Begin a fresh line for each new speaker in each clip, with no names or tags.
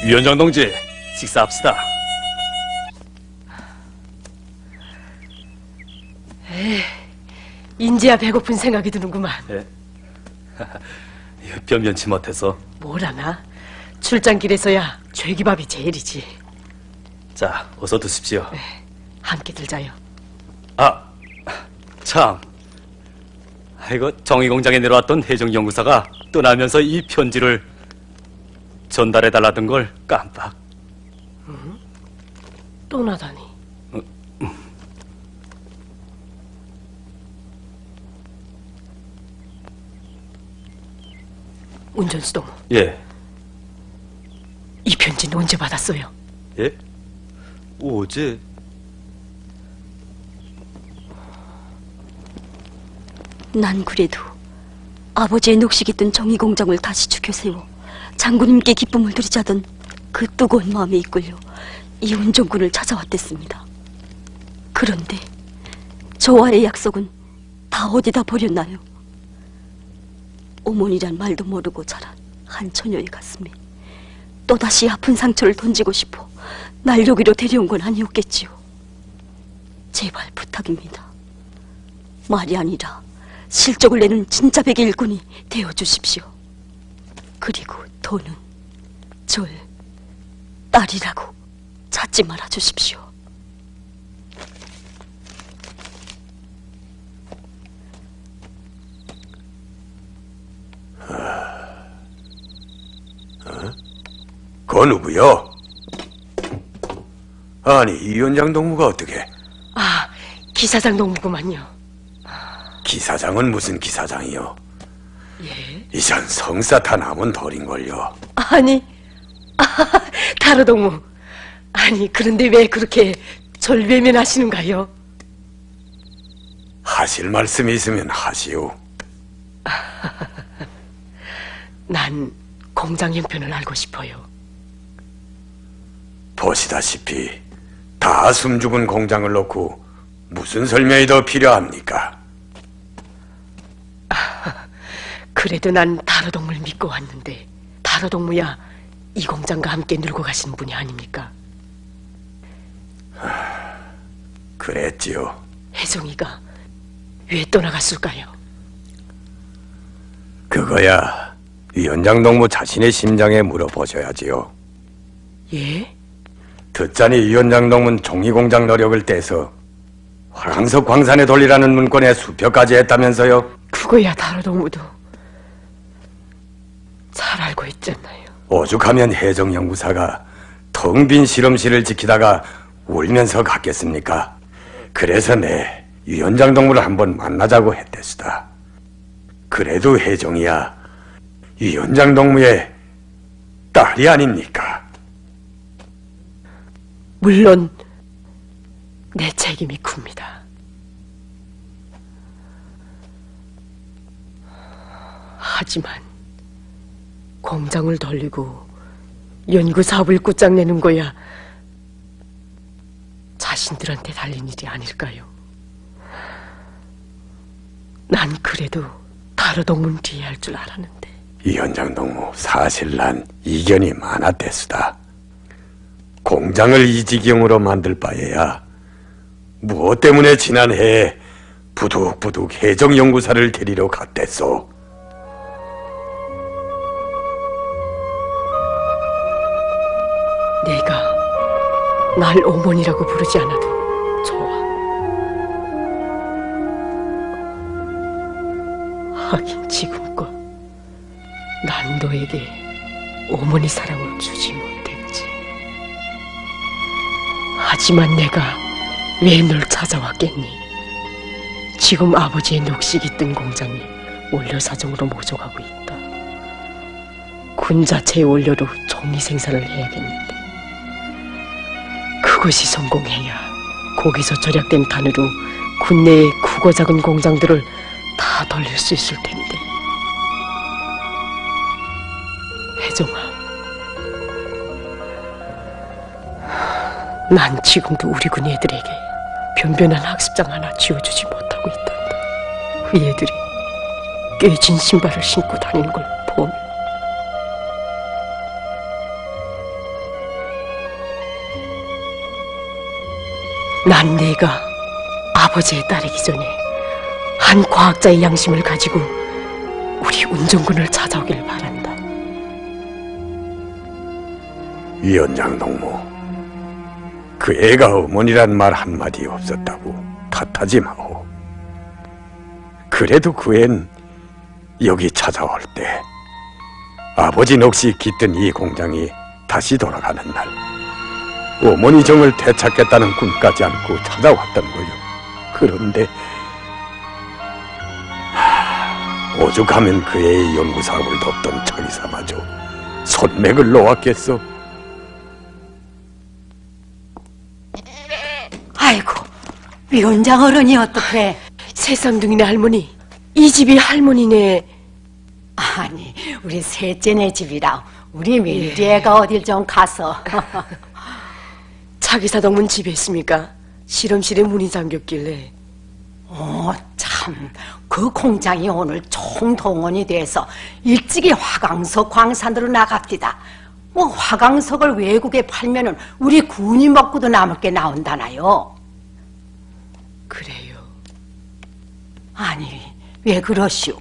위원장 동지, 식사합시다.
인제야 배고픈 생각이 드는구만.
예? 변변치 못해서.
뭐라나? 출장길에서야 죄기밥이 제일이지.
자, 어서 드십시오.
함께 들자요.
아, 참. 이거 정의공장에 내려왔던 해정연구사가 떠나면서 이 편지를 전달해달라던 걸 깜빡.
떠나다니. 운전수동,
예.
이 편지는 언제 받았어요?
예? 어제.
난 그래도 아버지의 녹식이 뜬 정의공장을 다시 죽여세워 장군님께 기쁨을 드리자던 그 뜨거운 마음에 이끌려 이운정군을 찾아왔댔습니다. 그런데 저와의 약속은 다 어디다 버렸나요? 어머니란 말도 모르고 자란 한 처녀의 가슴에 또다시 아픈 상처를 던지고 싶어 날 여기로 데려온 건 아니었겠지요. 제발 부탁입니다. 말이 아니라 실적을 내는 진짜 백의 일꾼이 되어주십시오. 그리고 더는 절 딸이라고 찾지 말아주십시오.
그 누구요? 아니, 이 위원장 동무가 어떻게?
아, 기사장 동무구만요.
기사장은 무슨 기사장이요?
예?
이전 성사 다 남은 돌인걸요.
아니, 다로 동무. 아니, 그런데 왜 그렇게 절 외면하시는가요?
하실 말씀이 있으면 하시오.
난 공장 형편을 알고 싶어요.
보시다시피 다 숨죽은 공장을 놓고 무슨 설명이 더 필요합니까?
그래도 난 다로 동무를 믿고 왔는데 다로 동무야 이 공장과 함께 늙어 가시는 분이 아닙니까?
그랬지요.
혜정이가 왜 떠나갔을까요?
그거야 위원장 동무 자신의 심장에 물어보셔야지요.
예?
듣자니 위원장 동무는 종이공장 노력을 떼서 화강석 광산에 돌리라는 문건에 수표까지 했다면서요?
그거야 다로 동무도 잘 알고 있잖아요.
오죽하면 해정연구사가 텅 빈 실험실을 지키다가 울면서 갔겠습니까? 그래서 내 위원장 동무를 한번 만나자고 했댔수다. 그래도 혜정이야 위원장 동무의 딸이 아닙니까?
물론 내 책임이 큽니다. 하지만 공장을 돌리고 연구 사업을 끝장내는 거야 자신들한테 달린 일이 아닐까요? 난 그래도 다로 동문 뒤에 할 줄 알았는데.
위원장 동무, 사실 난 이견이 많았댔수다. 공장을 이 지경으로 만들 바에야 무엇 때문에 지난해에 부득부득 해정연구사를 데리러 갔댔소?
내가 날 어머니라고 부르지 않아도 좋아. 하긴 지금껏 난 너에게 어머니 사랑을 주지 못했지. 하지만 내가 왜 널 찾아왔겠니? 지금 아버지의 녹식이 뜬 공장이 원료 사정으로 모족하고 있다. 군 자체의 원료로 종이 생산을 해야겠는데 그것이 성공해야 거기서 절약된 단으로 국내의 크고 작은 공장들을 다 돌릴 수 있을 텐데. 혜정아, 난 지금도 우리 군 애들에게 변변한 학습장 하나 지어주지 못하고 있단다. 그 애들이 깨진 신발을 신고 다니는 걸 보면. 난 내가 아버지의 딸이기 전에 한 과학자의 양심을 가지고 우리 운정군을 찾아오길 바란다.
위원장 동무, 그 애가 어머니란 말 한마디 없었다고 탓하지 마오. 그래도 그 앤 여기 찾아올 때 아버지 넋이 깃든 이 공장이 다시 돌아가는 날 어머니 정을 되찾겠다는 꿈까지 안고 찾아왔던 거요. 그런데 오죽하면 그 애의 연구사업을 돕던 자기사마저 손맥을 놓았겠어.
아이고, 위원장 어른이 어떡해?
세상둥이네 할머니, 이 집이 할머니네.
아니, 우리 셋째네 집이라 우리 며느리 애가 어딜 좀 가서.
차기사동문 집에 있습니까? 실험실에 문이 잠겼길래.
참, 그 공장이 오늘 총동원이 돼서 일찍이 화강석 광산으로 나갑디다. 뭐 화강석을 외국에 팔면은 우리 군이 먹고도 남을 게 나온다나요?
그래요.
아니, 왜 그러시오?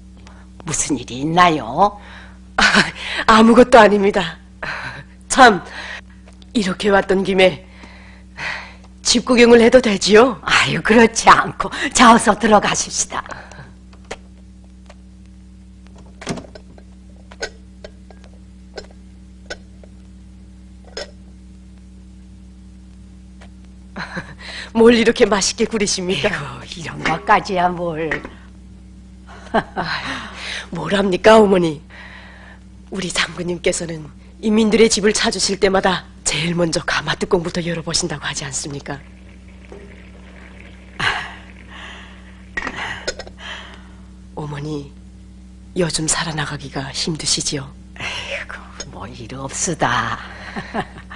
무슨 일이 있나요?
아무것도 아닙니다. 참, 이렇게 왔던 김에 집 구경을 해도 되지요?
아유, 그렇지 않고 자, 어서 들어가십시다.
뭘 이렇게 맛있게 끓이십니까?
아이고, 이런 것까지야 뭘.
뭘 합니까, 어머니? 우리 장군님께서는 인민들의 집을 찾으실 때마다 제일 먼저 가마뚜껑부터 열어보신다고 하지 않습니까? 어머니, 요즘 살아나가기가 힘드시지요?
아이고, 뭐 일 없으다.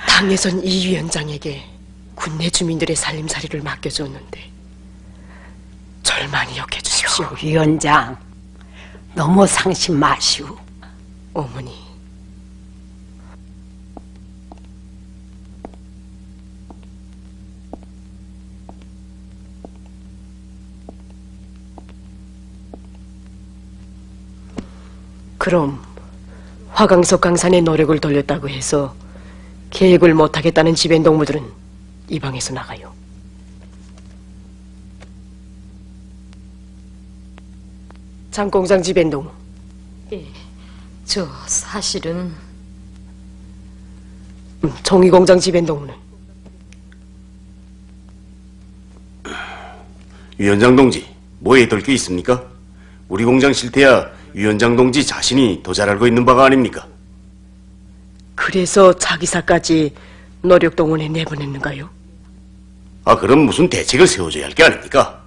당에선 이 위원장에게 군내 주민들의 살림살이를 맡겨줬는데 절 많이 역해주십시오.
위원장, 너무 상심 마시오.
어머니, 그럼 화강석 강산에 노력을 돌렸다고 해서 계획을 못하겠다는 집엔 동무들은 이 방에서 나가요. 장공장 집엔 동무.
저 사실은
정의공장 집엔 동무는.
위원장 동지, 뭐에 덜 게 있습니까? 우리 공장 실태야 위원장 동지 자신이 더 잘 알고 있는 바가 아닙니까?
그래서 자기사까지 노력 동원에 내보냈는가요?
아, 그럼 무슨 대책을 세워줘야 할 게 아닙니까?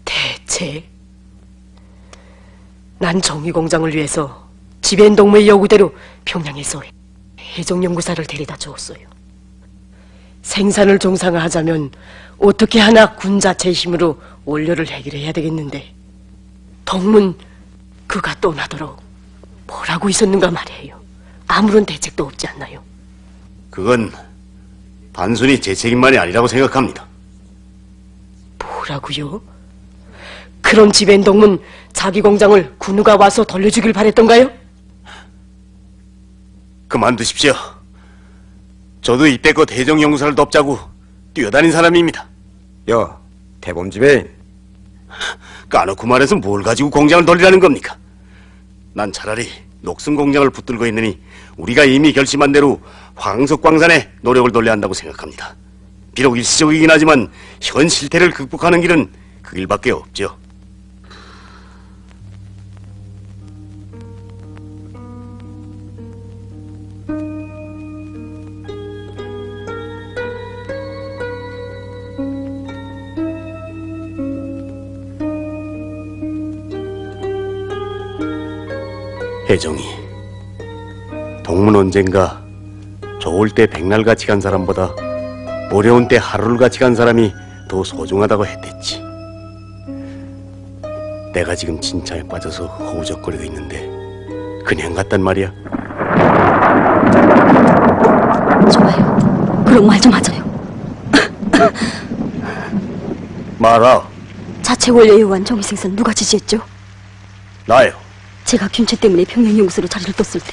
대책? 난 정의공장을 위해서 집엔 동무의 요구대로 평양에서 해적연구사를 데려다 주었어요. 생산을 정상화하자면 어떻게 하나 군 자체의 힘으로 원료를 해결해야 되겠는데 동문 그가 떠나도록 뭐라고 있었는가 말이에요. 아무런 대책도 없지 않나요?
그건 단순히 제 책임만이 아니라고 생각합니다.
뭐라고요? 그럼 집엔 동문 자기 공장을 군우가 와서 돌려주길 바랬던가요?
그만두십시오. 저도 이때껏 해적연구사를 돕자고 뛰어다닌 사람입니다.
야, 대범집에
까놓고 말해서 뭘 가지고 공장을 돌리라는 겁니까? 난 차라리 녹슨 공장을 붙들고 있느니 우리가 이미 결심한 대로 황석 광산에 노력을 돌려야 한다고 생각합니다. 비록 일시적이긴 하지만 현 실태를 극복하는 길은 그 길밖에 없죠. 혜정이, 동문 언젠가 좋을 때 백날 같이 간 사람보다 어려운 때 하루를 같이 간 사람이 더 소중하다고 했댔지. 내가 지금 진짜에 빠져서 허우적거리고 있는데 그냥 갔단 말이야.
좋아요. 그럼 말 좀 하자요.
말아.
자체 원료에 의한 정의생산 누가 지시했죠?
나요.
제가 균체 때문에 평양연구소로 자리를 떴을 때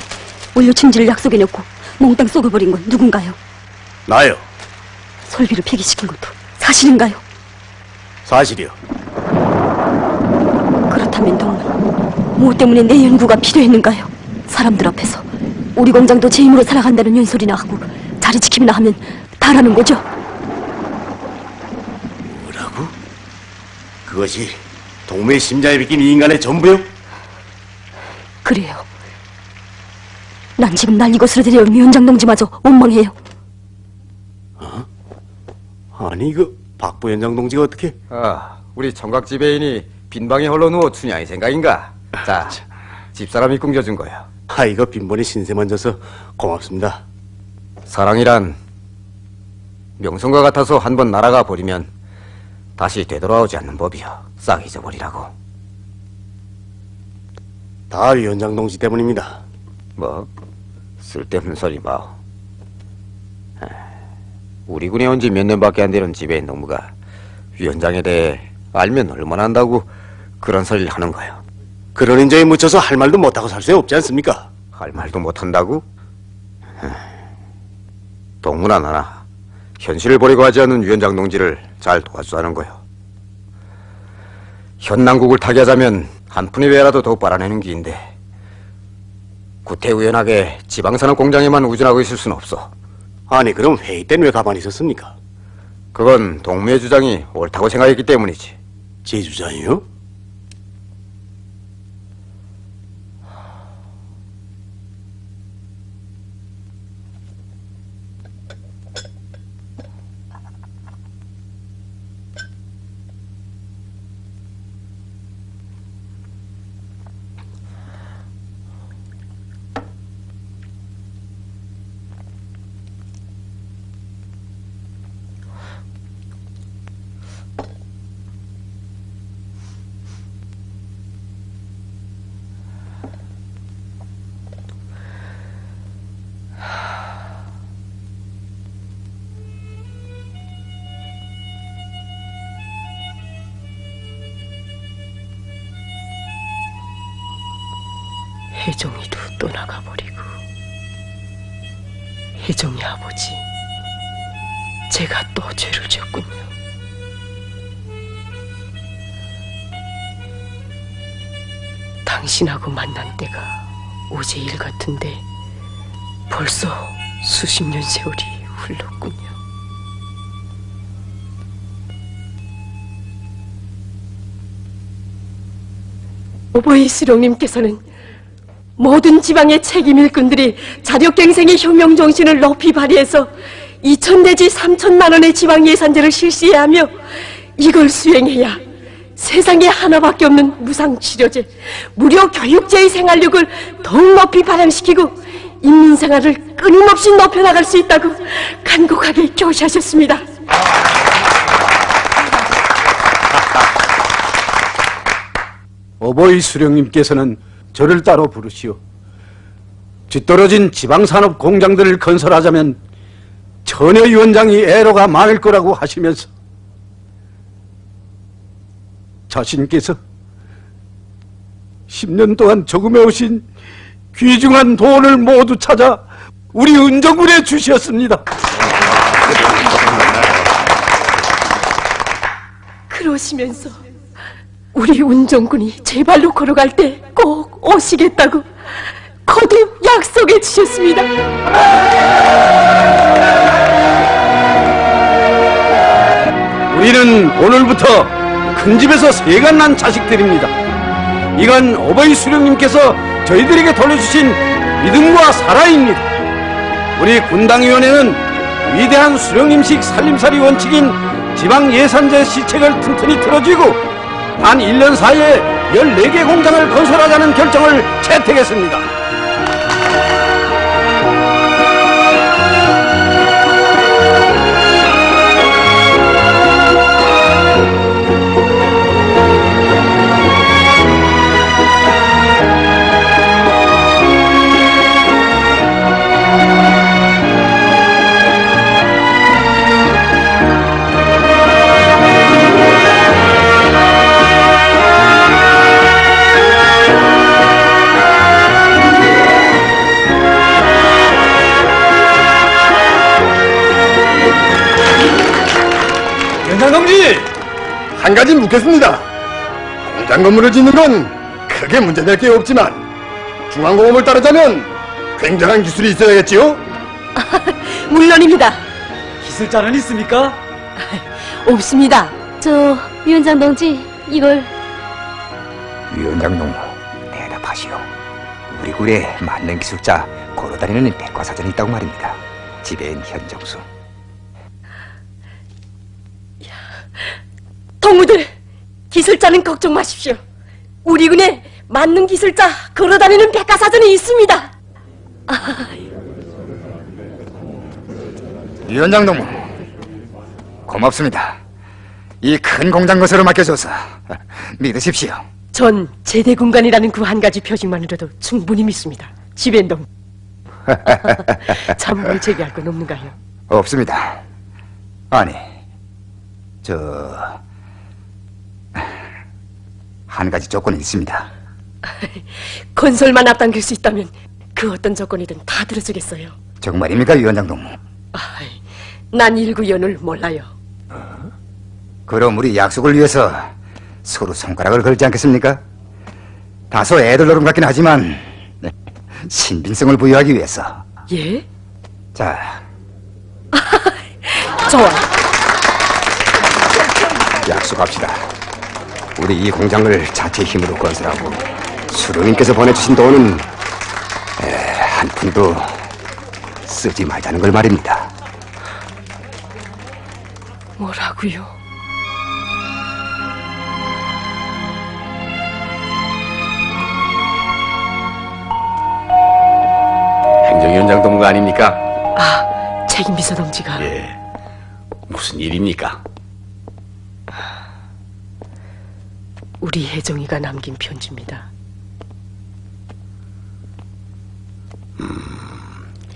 원료 침지를 약속해놓고 몽땅 쏘아버린 건 누군가요?
나요.
설비를 폐기시킨 것도 사실인가요?
사실이요.
그렇다면 동문, 뭐 때문에 내 연구가 필요했는가요? 사람들 앞에서 우리 공장도 제 힘으로 살아간다는 연설이나 하고 자리 지킴이나 하면 다라는 거죠?
뭐라고? 그것이 동무의 심장에 비낀 이 인간의 전부요?
그래요. 난 지금 날 이곳으로 데려온 위원장 동지마저 원망해요.
아니 박 부위원장 동지가 어떻게?
우리 청각 지배인이 빈방에 홀로 누워 춘향이 생각인가? 자, 집사람이 꿈겨준 거야.
이거 빈번히 신세만 져서 고맙습니다.
사랑이란 명성과 같아서 한번 날아가 버리면 다시 되돌아오지 않는 법이야. 싹 잊어버리라고.
다 위원장 동지 때문입니다.
뭐 쓸데없는 소리 마오. 우리 군에 온 지 몇 년밖에 안 되는 지배인 농부가 위원장에 대해 알면 얼마나 한다고 그런 소리를 하는 거야.
그런 인정에 묻혀서 할 말도 못하고 살 수 없지 않습니까?
할 말도 못한다고? 동무나 나나 현실을 버리고 하지 않는 위원장 동지를 잘 도와주자는 거요. 현난국을 타개하자면 한 푼의 외라도 더 빨아내는 길인데 구태의연하게 지방산업 공장에만 우준하고 있을 수는 없어.
아니 그럼 회의 때는 왜 가만히 있었습니까?
그건 동무의 주장이 옳다고 생각했기 때문이지.
제 주장이요?
혜정이도 떠나가버리고 혜정이 아버지 제가 또 죄를 지었군요. 당신하고 만난 때가 어제 일 같은데 벌써 수십 년 세월이 흘렀군요. 오보이 수령님께서는 모든 지방의 책임 일꾼들이 자력갱생의 혁명정신을 높이 발휘해서 2천 내지 3천만 원의 지방 예산제를 실시해야 하며 이걸 수행해야 세상에 하나밖에 없는 무상치료제, 무료 교육제의 생활력을 더욱 높이 발현시키고 인민생활을 끊임없이 높여나갈 수 있다고 간곡하게 교시하셨습니다.
어버이 수령님께서는 저를 따로 부르시오. 뒤떨어진 지방산업 공장들을 건설하자면 전여위원장이 애로가 많을 거라고 하시면서 자신께서 10년 동안 저금해 오신 귀중한 돈을 모두 찾아 우리 은정군에 주시었습니다.
그러시면서 우리 운정군이 제 발로 걸어갈 때 꼭 오시겠다고 거듭 약속해 주셨습니다.
우리는 오늘부터 큰 집에서 세간 난 자식들입니다. 이건 어버이 수령님께서 저희들에게 돌려주신 믿음과 사랑입니다. 우리 군당위원회는 위대한 수령님식 살림살이 원칙인 지방 예산제 시책을 튼튼히 틀어쥐고 단 1년 사이에 14개 공장을 건설하자는 결정을 채택했습니다.
위원장 동지!
한 가지 묻겠습니다. 공장 건물을 짓는 건 크게 문제될 게 없지만 중앙공업을 따르자면 굉장한 기술이 있어야겠지요?
물론입니다.
기술자는 있습니까?
없습니다.
저 위원장 동지 이걸
위원장 농무 대답하시오. 우리 굴에 만능 기술자 걸어다니는 백과사전이 있다고 말입니다. 지배인 현정수.
동무들, 기술자는 걱정 마십시오. 우리 군에 만능 기술자 걸어다니는 백과사전이 있습니다.
위원장 농무 고맙습니다. 이 큰 공장 것으로 맡겨줘서 믿으십시오.
전 제대군관이라는 그 한 가지 표징만으로도 충분히 믿습니다. 지변동. 참뭘 제기할 건 없는가요?
없습니다. 아니, 한 가지 조건이 있습니다.
건설만 앞당길 수 있다면 그 어떤 조건이든 다 들어주겠어요.
정말입니까, 위원장 동무?
난 일구연을 몰라요.
그럼 우리 약속을 위해서 서로 손가락을 걸지 않겠습니까? 다소 애들 노름 같긴 하지만 신빙성을 부여하기 위해서.
예?
자,
좋아.
약속합시다. 우리 이 공장을 자체 힘으로 건설하고 수령님께서 보내주신 돈은 한 푼도 쓰지 말자는 걸 말입니다.
뭐라고요?
행정위원장 동무가 아닙니까?
책임비서 동지가.
예. 무슨 일입니까?
우리 혜정이가 남긴 편지입니다.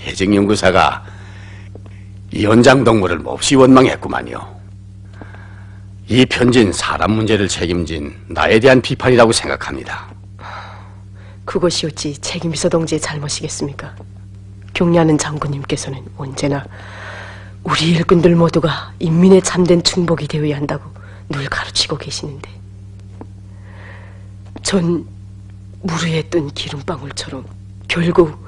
해적연구사가 위원장 동무를 몹시 원망했구만요. 이 편지는 사람 문제를 책임진 나에 대한 비판이라고 생각합니다.
그것이 어찌 책임비서 동지의 잘못이겠습니까? 경리하는 장군님께서는 언제나 우리 일꾼들 모두가 인민의 참된 충복이 되어야 한다고 늘 가르치고 계시는데 전 무르에 뜬 기름방울처럼 결국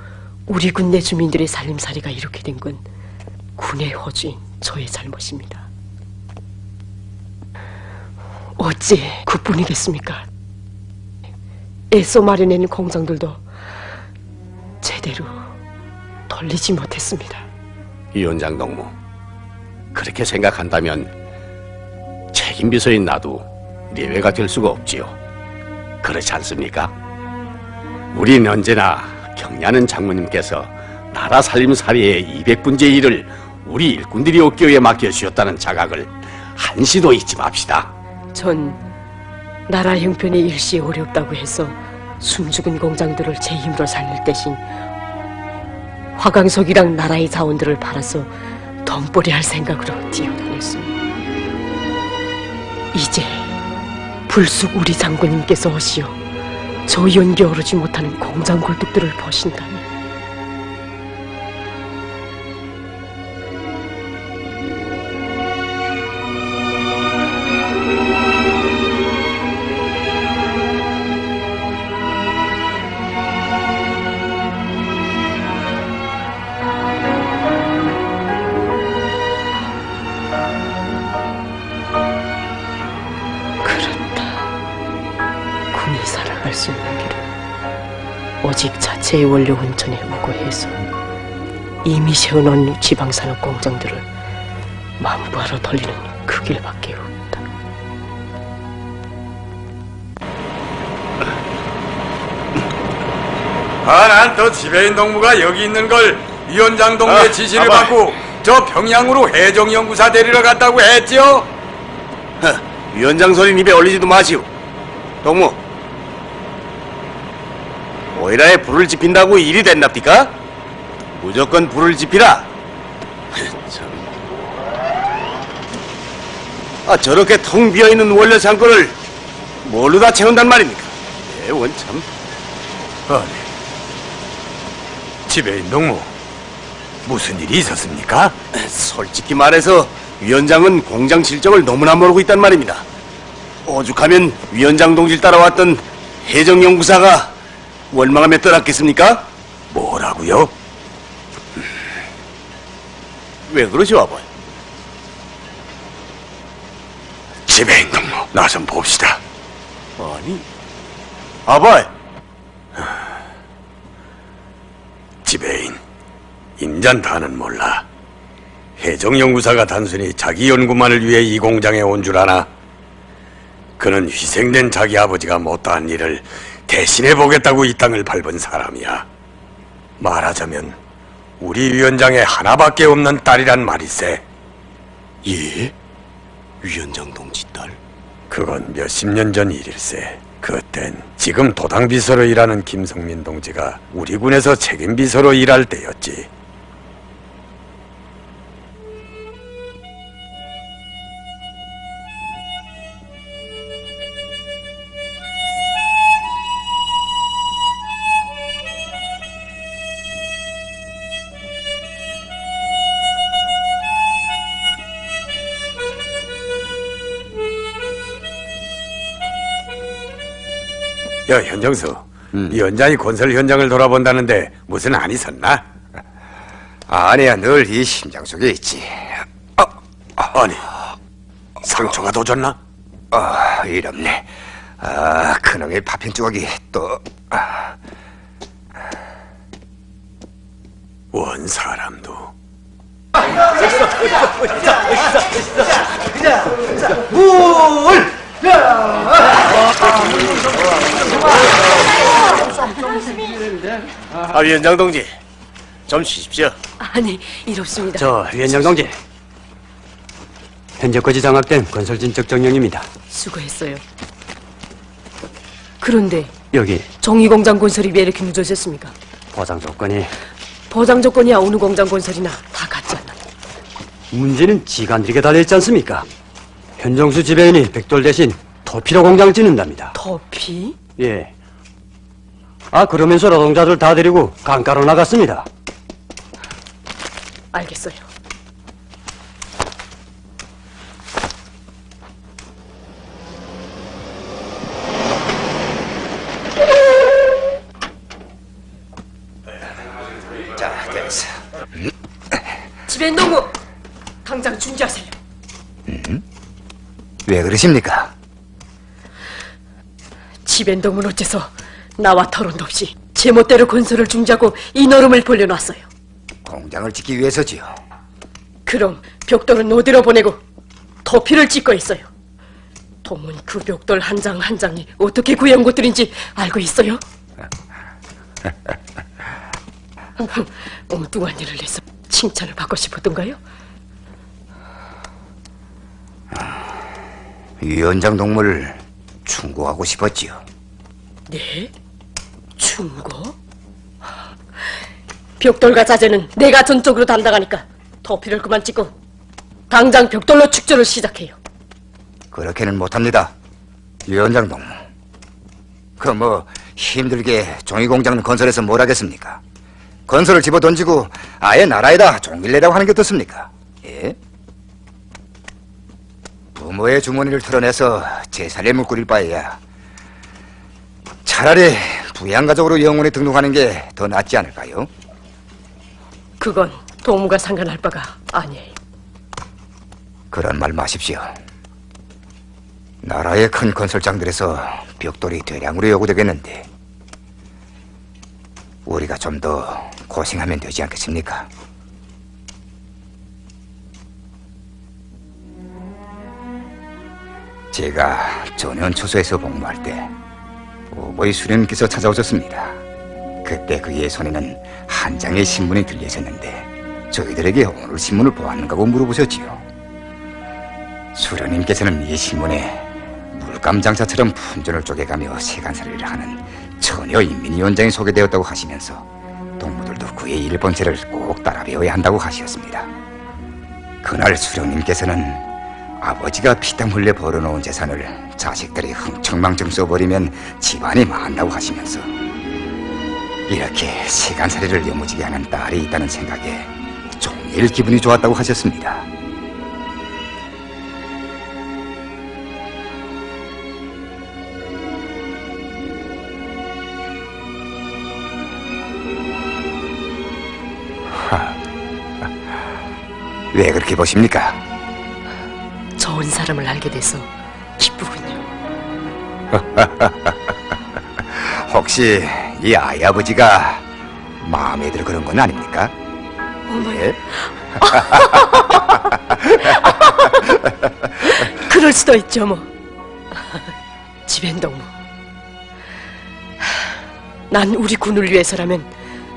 우리 군내 주민들의 살림살이가 이렇게 된 건 군의 허주인 저의 잘못입니다. 어찌 그뿐이겠습니까? 애써 마련해낸 공장들도 제대로 돌리지 못했습니다.
위원장 동무, 그렇게 생각한다면 책임비서인 나도 예외가 될 수가 없지요. 그렇지 않습니까? 우린 언제나 경리하는 장모님께서 나라 살림살이의 200분의 1을 우리 일꾼들이 얻기 위해 맡겨주셨다는 자각을 한시도 잊지 맙시다.
전 나라 형편이 일시 어렵다고 해서 숨죽은 공장들을 제 힘으로 살릴 대신 화강석이랑 나라의 자원들을 팔아서 돈벌이 할 생각으로 뛰어다녔습니다. 이제 불쑥 우리 장군님께서 오시어 저 연기 오르지 못하는 공장 굴뚝들을 보신다면 군이 살아갈 수 있는 길은 오직 자체의 원료 혼천에 우거해서 이미 세워놓은 지방산업 공장들을 만부하러 돌리는 그 길밖에 없다.
난 또 지배인 동무가 여기 있는 걸 위원장 동무의 지시를
아빠.
받고 저 평양으로 해정연구사 데리러 갔다고 했지요?
위원장 소리는 입에 올리지도 마시오. 동무, 오이라에 불을 지핀다고 일이 됐납니까? 무조건 불을 지피라. 참. 저렇게 텅 비어있는 원료 창고를 뭘로 다 채운단 말입니까? 원참.
아니, 지배인 동무, 무슨 일이 있었습니까?
솔직히 말해서 위원장은 공장 실정을 너무나 모르고 있단 말입니다. 오죽하면 위원장 동지를 따라왔던 해정연구사가 원망하며 떠났겠습니까?
뭐라고요?
왜 그러시오, 아버지?
지배인 동무, 나 좀 봅시다.
아니, 아버지.
지배인, 임잔다는 몰라. 해정연구사가 단순히 자기 연구만을 위해 이 공장에 온 줄 아나? 그는 희생된 자기 아버지가 못다한 일을 대신해 보겠다고 이 땅을 밟은 사람이야. 말하자면 우리 위원장의 하나밖에 없는 딸이란 말이세.
예? 위원장 동지 딸?
그건 몇십 년 전 일일세. 그땐 지금 도당비서로 일하는 김성민 동지가 우리 군에서 책임비서로 일할 때였지. 야, 현정수, 위원장이 건설 현장을 돌아본다는데 무슨 안이 섰나?
아니야, 늘 이 심장 속에 있지.
아니, 상처가 더 졌나?
이럽네. 그놈의 파편 조각이 또...
원 사람도
위원장 동지, 좀 쉬십시오.
아니, 이렇습니다.
저 위원장 동지, 현재까지 장악된 건설진적 정령입니다.
수고했어요. 그런데
여기
정의공장 건설이 왜 이렇게 늦어졌습니까?
보상 조건이
보장 조건이야 어느 공장 건설이나 다 같지 않나?
문제는 지간들에게 달려있지 않습니까? 현정수 지배인이 백돌 대신 토피로 공장을 짓는답니다.
터피?
예. 그러면서 노동자들 다 데리고 강가로 나갔습니다.
알겠어요.
자, 됐어.
지배인 동무, 당장 중지하세요.
왜 그러십니까?
지배인 동무는 어째서 나와 토론도 없이 제멋대로 건설을 중지하고 이 노름을 벌려놨어요.
공장을 짓기 위해서지요.
그럼 벽돌은 어디로 보내고 토피를 찍고 있어요. 동문 그 벽돌 한 장 한 장이 어떻게 구해온 것들인지 알고 있어요? 엉뚱한 일을 해서 칭찬을 받고 싶었던가요?
위원장 동무를 충고하고 싶었지요.
네? 충고? 벽돌과 자재는 내가 전적으로 담당하니까 토피를 그만 찍고 당장 벽돌로 축조를 시작해요.
그렇게는 못합니다. 위원장 동무. 힘들게 종이공장 건설해서 뭘 하겠습니까? 건설을 집어던지고 아예 나라에다 종일 내라고 하는 게 어떻습니까? 예? 부모의 주머니를 털어내서 제사를 물 꾸릴 바에야 차라리 부양가족으로 영원히 등록하는 게 더 낫지 않을까요?
그건 동무가 상관할 바가 아니에요.
그런 말 마십시오. 나라의 큰 건설장들에서 벽돌이 대량으로 요구되겠는데 우리가 좀 더 고생하면 되지 않겠습니까? 제가 전현 초소에서 복무할 때 오보이 수련께서 찾아오셨습니다. 그때 그의 손에는 한 장의 신문이 들려 있었는데 저희들에게 오늘 신문을 보았는가고 물어보셨지요. 수령님께서는 이 신문에 물감 장사처럼 품전을 쪼개가며 세간살이를 하는 처녀 인민위원장이 소개되었다고 하시면서 동무들도 그의 일본체를 꼭 따라 배워야 한다고 하셨습니다. 그날 수령님께서는 아버지가 피땀 흘려 벌어놓은 재산을 자식들이 흥청망청 써버리면 집안이 망한다고 하시면서 이렇게 세간살이를 여무지게 하는 딸이 있다는 생각에 종일 기분이 좋았다고 하셨습니다. 왜 그렇게 보십니까?
좋은 사람을 알게 돼서 기쁘군요.
혹시 이 아이 아버지가 마음에 들어 그런 건 아닙니까?
어머니.
예?
그럴 수도 있죠, 뭐. 지벤동무. 난 우리 군을 위해서라면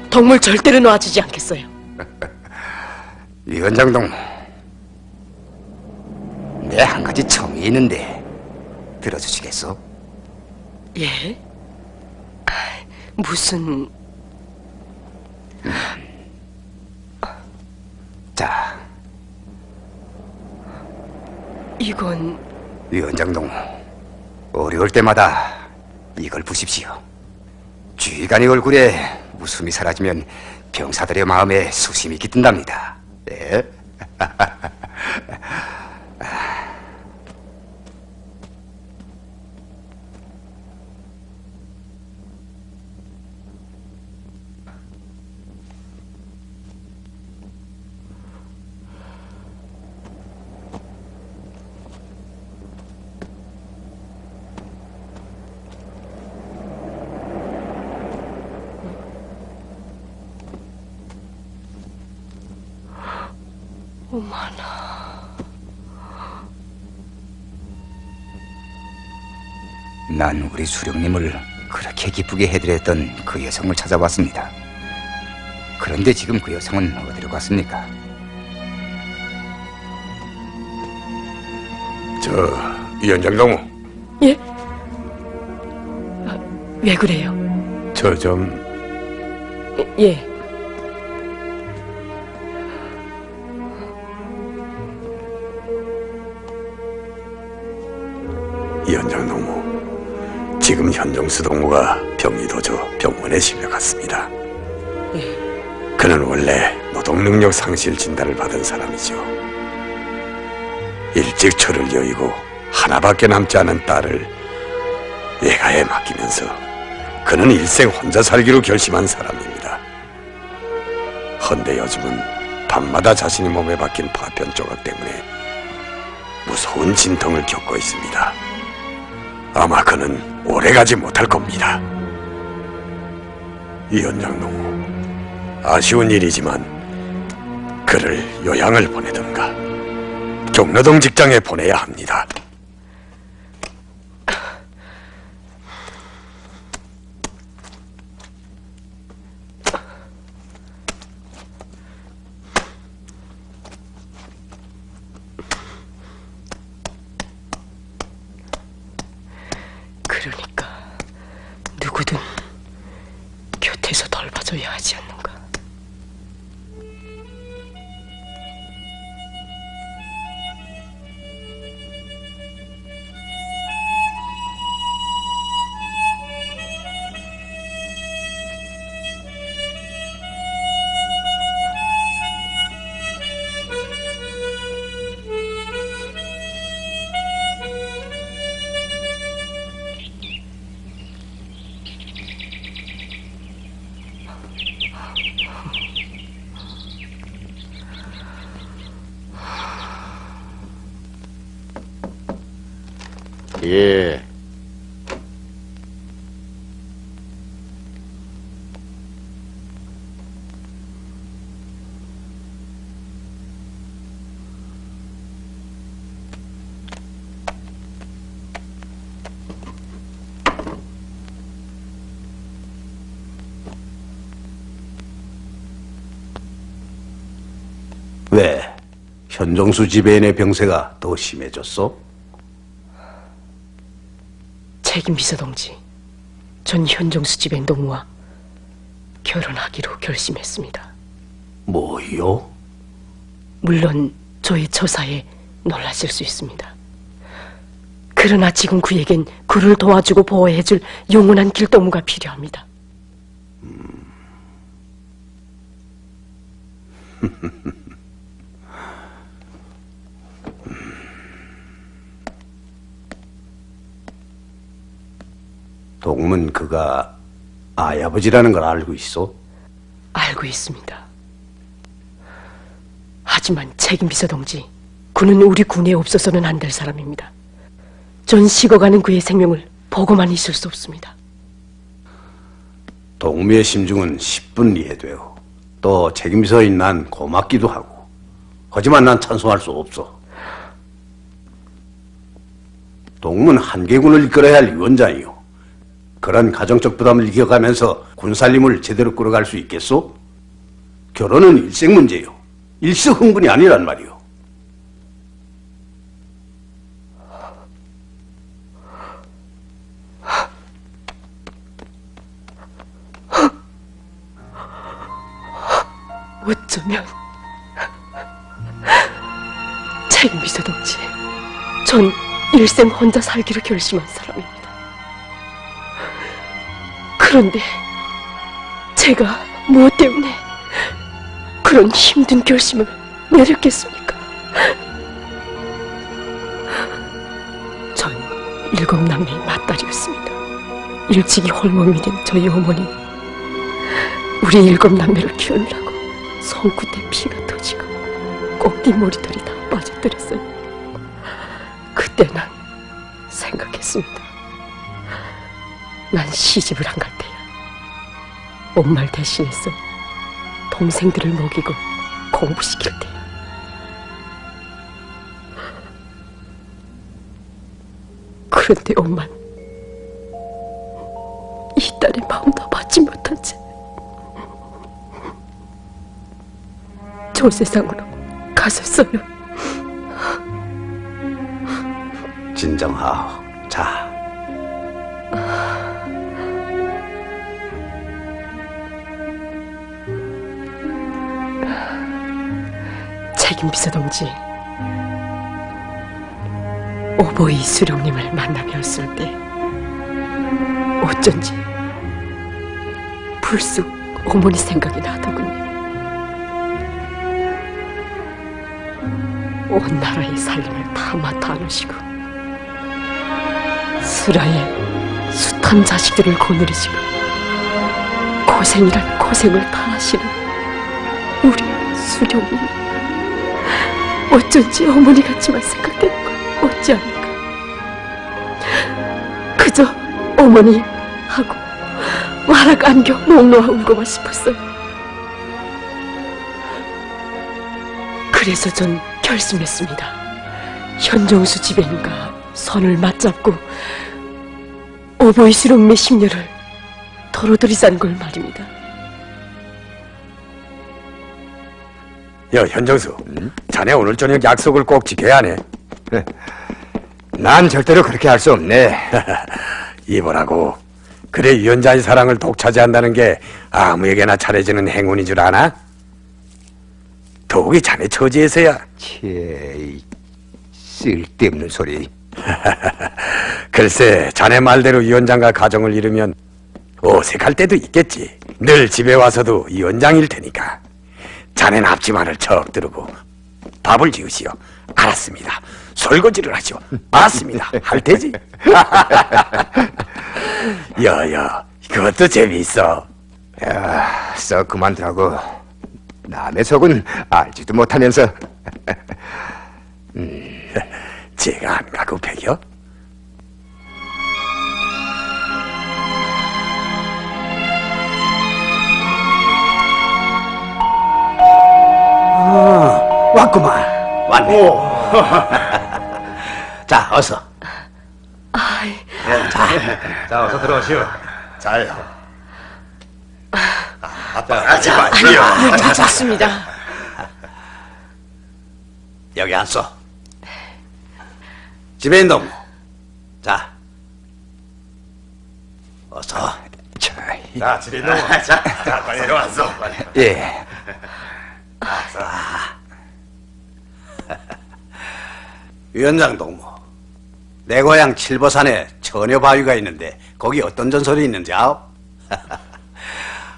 동물 절대로 놓아주지 않겠어요.
위원장 동무, 내 한 가지 청이 있는데 들어주시겠소?
예? 무슨...
자,
이건...
위원장 동무, 어려울 때마다 이걸 보십시오. 주의관의 얼굴에 웃음이 사라지면 병사들의 마음에 수심이 깃든답니다. 예? 난 우리 수령님을 그렇게 기쁘게 해드렸던 그 여성을 찾아왔습니다. 그런데 지금 그 여성은 어디로 갔습니까?
위원장 동무,
예? 왜 그래요?
저 좀
예.
위원장 동무, 지금 현정수 동무가 병이 도져 병원에 실려갔습니다. 그는 원래 노동능력 상실 진단을 받은 사람이죠. 일찍 철을 여의고 하나밖에 남지 않은 딸을 예가에 맡기면서 그는 일생 혼자 살기로 결심한 사람입니다. 헌데 요즘은 밤마다 자신의 몸에 박힌 파편 조각 때문에 무서운 진통을 겪고 있습니다. 아마 그는 오래가지 못할 겁니다. 위원장 동무, 아쉬운 일이지만 그를 요양을 보내든가 경로동 직장에 보내야 합니다.
그러니까 누구든 곁에서 돌봐줘야 하지 않는가?
예.
현정수 지배인의 병세가 더 심해졌어?
책임 비서동지, 전 현정수 지배인 동무와 결혼하기로 결심했습니다.
뭐요?
물론 저의 처사에 놀라실 수 있습니다. 그러나 지금 그에겐 그를 도와주고 보호해줄 영원한 길동무가 필요합니다.
동문 그가 아버지라는 걸 알고 있어?
알고 있습니다. 하지만 책임 비서동지, 그는 우리 군에 없어서는 안 될 사람입니다. 전 식어가는 그의 생명을 보고만 있을 수 없습니다.
동무의 심중은 10분 이해돼요. 또 책임서인 난 고맙기도 하고. 하지만 난 찬성할 수 없어. 동문 한계군을 이끌어야 할 위원장이요. 그런 가정적 부담을 이겨가면서 군살림을 제대로 끌어갈 수 있겠소? 결혼은 일생 문제요. 일석흥분이 아니란 말이요.
어쩌면 책임 비서동지, 전 일생 혼자 살기로 결심한 사람입니다. 그런데 제가 무엇 때문에 그런 힘든 결심을 내렸겠습니까? 전 7남매의 맏딸이었습니다. 일찍이 홀몸이 된 저희 어머니는 우리 7남매를 키우느라고 손끝에 피가 터지고 꼭지 머리털이 다 빠져들었어요. 그때 난 생각했습니다. 난 시집을 안 갈 테야. 엄마를 대신해서 동생들을 먹이고 공부시킬 테야. 그런데 엄마는 이 딸의 마음도 받지 못한 채 저 세상으로 가셨어요.
진정하오. 자.
책임 비서동지, 오보이 수령님을 만나 뵀을 때 어쩐지 불쑥 어머니 생각이 나더군요. 온 나라의 살림을 다 맡아 안으시고 슬하에 숱한 자식들을 거느리시고 고생이란 고생을 다 하시는 우리 수령님, 어쩐지 어머니 같지만 생각되는 건 어찌 합니까? 그저 어머니 하고 와락 안겨 목 놓아 울고만 싶었어요. 그래서 전 결심했습니다. 현정수 지배인과 손을 맞잡고 오보이 수령님의 심려를 덜어드리자는 걸 말입니다.
야, 현정수. 자네 오늘 저녁 약속을 꼭 지켜야 하네.
난 절대로 그렇게 할 수 없네.
이보라고. 그래, 위원장의 사랑을 독차지한다는 게 아무에게나 잘해지는 행운인 줄 아나? 더욱이 자네 처지에서야.
切, 쓸데없는 소리.
글쎄, 자네 말대로 위원장과 가정을 이루면 어색할 때도 있겠지. 늘 집에 와서도 위원장일 테니까. 자네는 앞치마를 척 들고 밥을 지으시오. 알았습니다. 설거지를 하시오. 알았습니다. 할 테지. 여여, 그것도 재미있어.
야, 썩 그만두라고. 남의 속은 알지도 못하면서.
제가 안 가고 배겨? 왔구만. 왔네. 자, 어서.
자, 어서 들어오시오.
자요.
좋습니다.
여기 앉소. 지배인 동무. 자, 어서.
자, 지배인 동무. 자, 빨리 내려왔어. 빨리.
예. 위원장 동무. 내 고향 칠보산에 처녀바위가 있는데 거기 어떤 전설이 있는지 아오?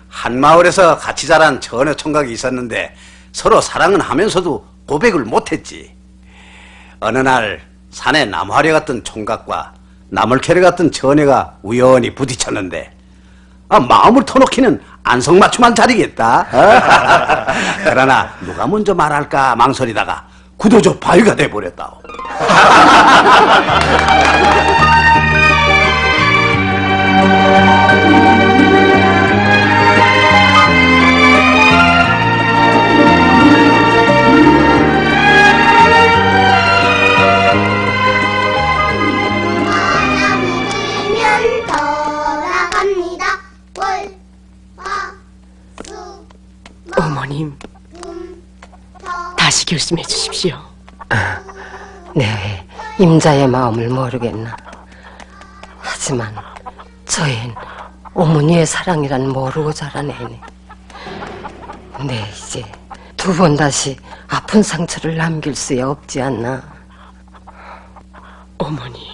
한 마을에서 같이 자란 처녀 총각이 있었는데 서로 사랑은 하면서도 고백을 못했지. 어느 날 산에 나무하려 갔던 총각과 나물 캐러 갔던 처녀가 우연히 부딪혔는데 마음을 터놓기는 안성맞춤한 자리겠다. 그러나 누가 먼저 말할까 망설이다가 구도조 바위가 돼버렸다오.
바람이 불면 돌아갑니다. 월, 화, 수,
어머님, 다시 결심해 주십시오.
네, 임자의 마음을 모르겠나. 하지만 저흰 어머니의 사랑이란 모르고 자란 애네. 네, 이제 두 번 다시 아픈 상처를 남길 수야 없지 않나.
어머니,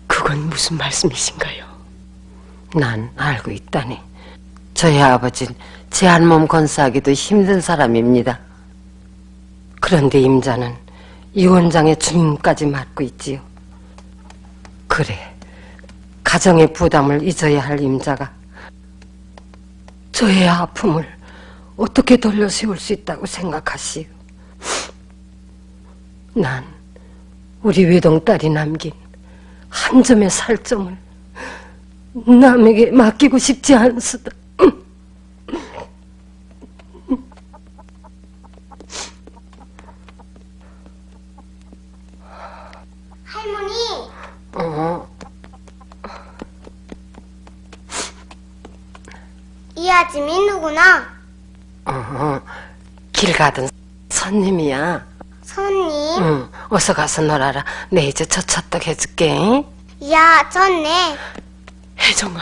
그건 무슨 말씀이신가요?
난 알고 있다네. 저희 아버진 제 한 몸 건사하기도 힘든 사람입니다. 그런데 임자는 이 원장의 주임까지 맡고 있지요. 그래, 가정의 부담을 잊어야 할 임자가 저의 아픔을 어떻게 돌려세울 수 있다고 생각하시오? 난 우리 외동딸이 남긴 한 점의 살점을 남에게 맡기고 싶지 않수다.
할머니. 이 아줌이 누구나?
길 가던 손님이야.
손님.
응, 어서 가서 놀아라. 내 이제 저차떡 해줄게.
야, 좋네.
혜정아,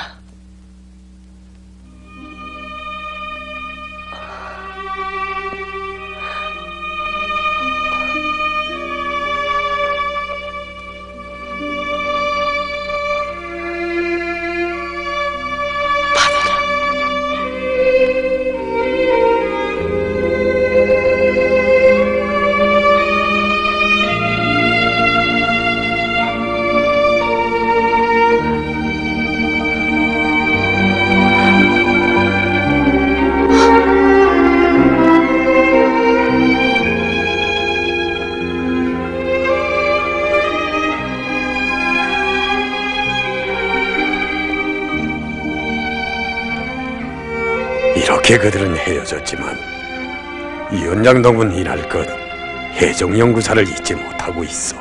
이렇게 그들은 헤어졌지만 위원장 동문 이날껏 해종연구사를 잊지 못하고 있어.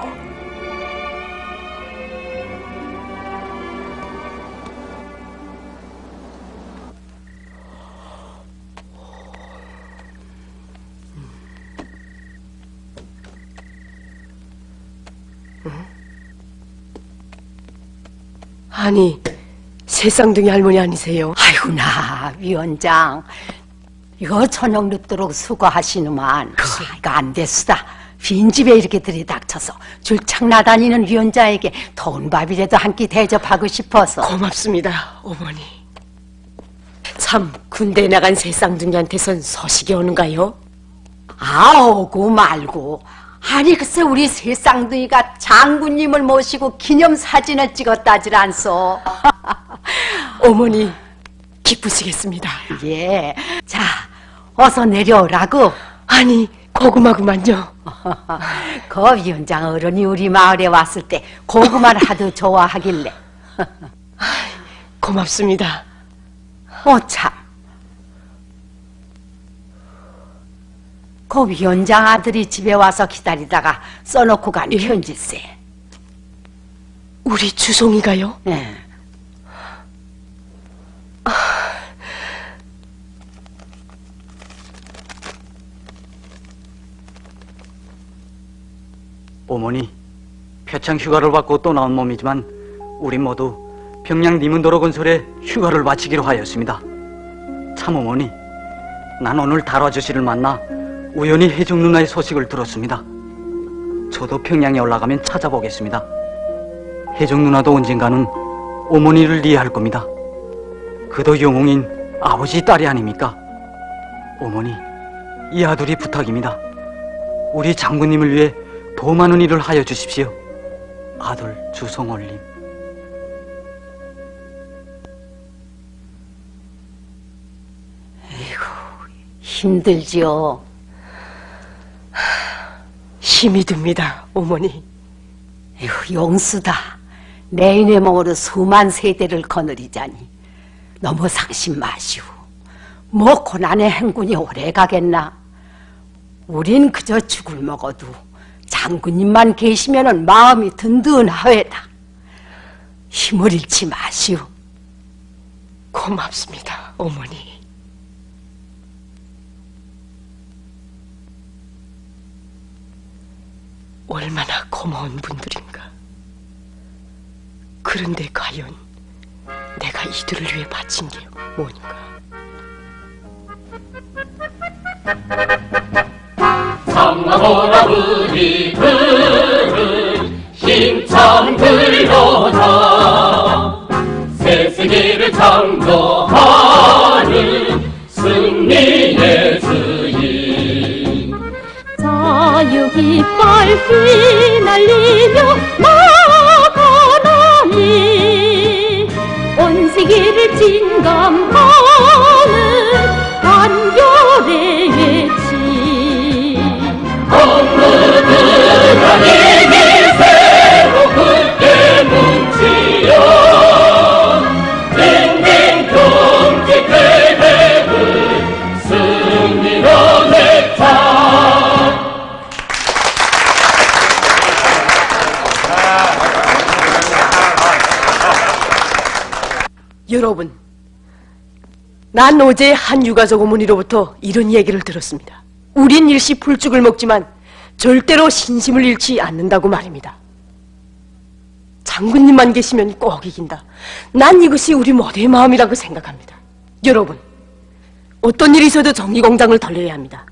아니, 새쌍둥이 할머니 아니세요?
아이구나, 위원장. 이거 저녁 늦도록 수고하시는만 이가 안 됐수다. 빈집에 이렇게 들이닥쳐서 줄창 나다니는 위원장에게 더운 밥이라도 한 끼 대접하고 싶어서.
고맙습니다, 어머니. 참, 군대에 나간 새쌍둥이한테선 소식이 오는가요?
오고 말고. 아니 글쎄 우리 새쌍둥이가 장군님을 모시고 기념사진을 찍었다질 않소.
어머니, 기쁘시겠습니다.
예. 자, 어서 내려오라고.
아니, 고구마구만요.
그 위원장 어른이 우리 마을에 왔을 때 고구마를 하도 좋아하길래.
고맙습니다.
참. 그 위원장 아들이 집에 와서 기다리다가 써놓고 간 편지세.
우리 주송이가요?
예.
어머니, 표창 휴가를 받고 또 나온 몸이지만 우리 모두 평양 니문도로 건설에 휴가를 마치기로 하였습니다. 참 어머니, 난 오늘 달아저씨를 만나 우연히 혜정 누나의 소식을 들었습니다. 저도 평양에 올라가면 찾아보겠습니다. 혜정 누나도 언젠가는 어머니를 이해할 겁니다. 그도 영웅인 아버지 딸이 아닙니까? 어머니, 이 아들이 부탁입니다. 우리 장군님을 위해 더 많은 일을 하여 주십시오. 아들 주성올림.
힘들지요.
힘이 듭니다, 어머니.
에휴, 용수다. 내 인의 몸으로 수만 세대를 거느리자니 너무 상심 마시오. 뭐 고난의 행군이 오래 가겠나. 우린 그저 죽을 먹어도 장군님만 계시면은 마음이 든든하외다. 힘을 잃지 마시오.
고맙습니다, 어머니. 얼마나 고마운 분들인가. 그런데 과연 내가 이들을 위해 바친 게 뭔가.
상나보라부리 그는 힘참 들려자 새 세계를 창조하는 승리의 주인
자유 깃발 휘날리며 나가나니 온 세계를 진감하는 단결의 외침
동무들아 힘이 새로 굳게 뭉치어 댕댕 경제 대회를 승리로 내자.
여러분, 난 어제 한 유가족 어머니로부터 이런 얘기를 들었습니다. 우린 일시 풀죽을 먹지만 절대로 신심을 잃지 않는다고 말입니다. 장군님만 계시면 꼭 이긴다. 난 이것이 우리 모두의 마음이라고 생각합니다. 여러분, 어떤 일이 있어도 정리공장을 돌려야 합니다.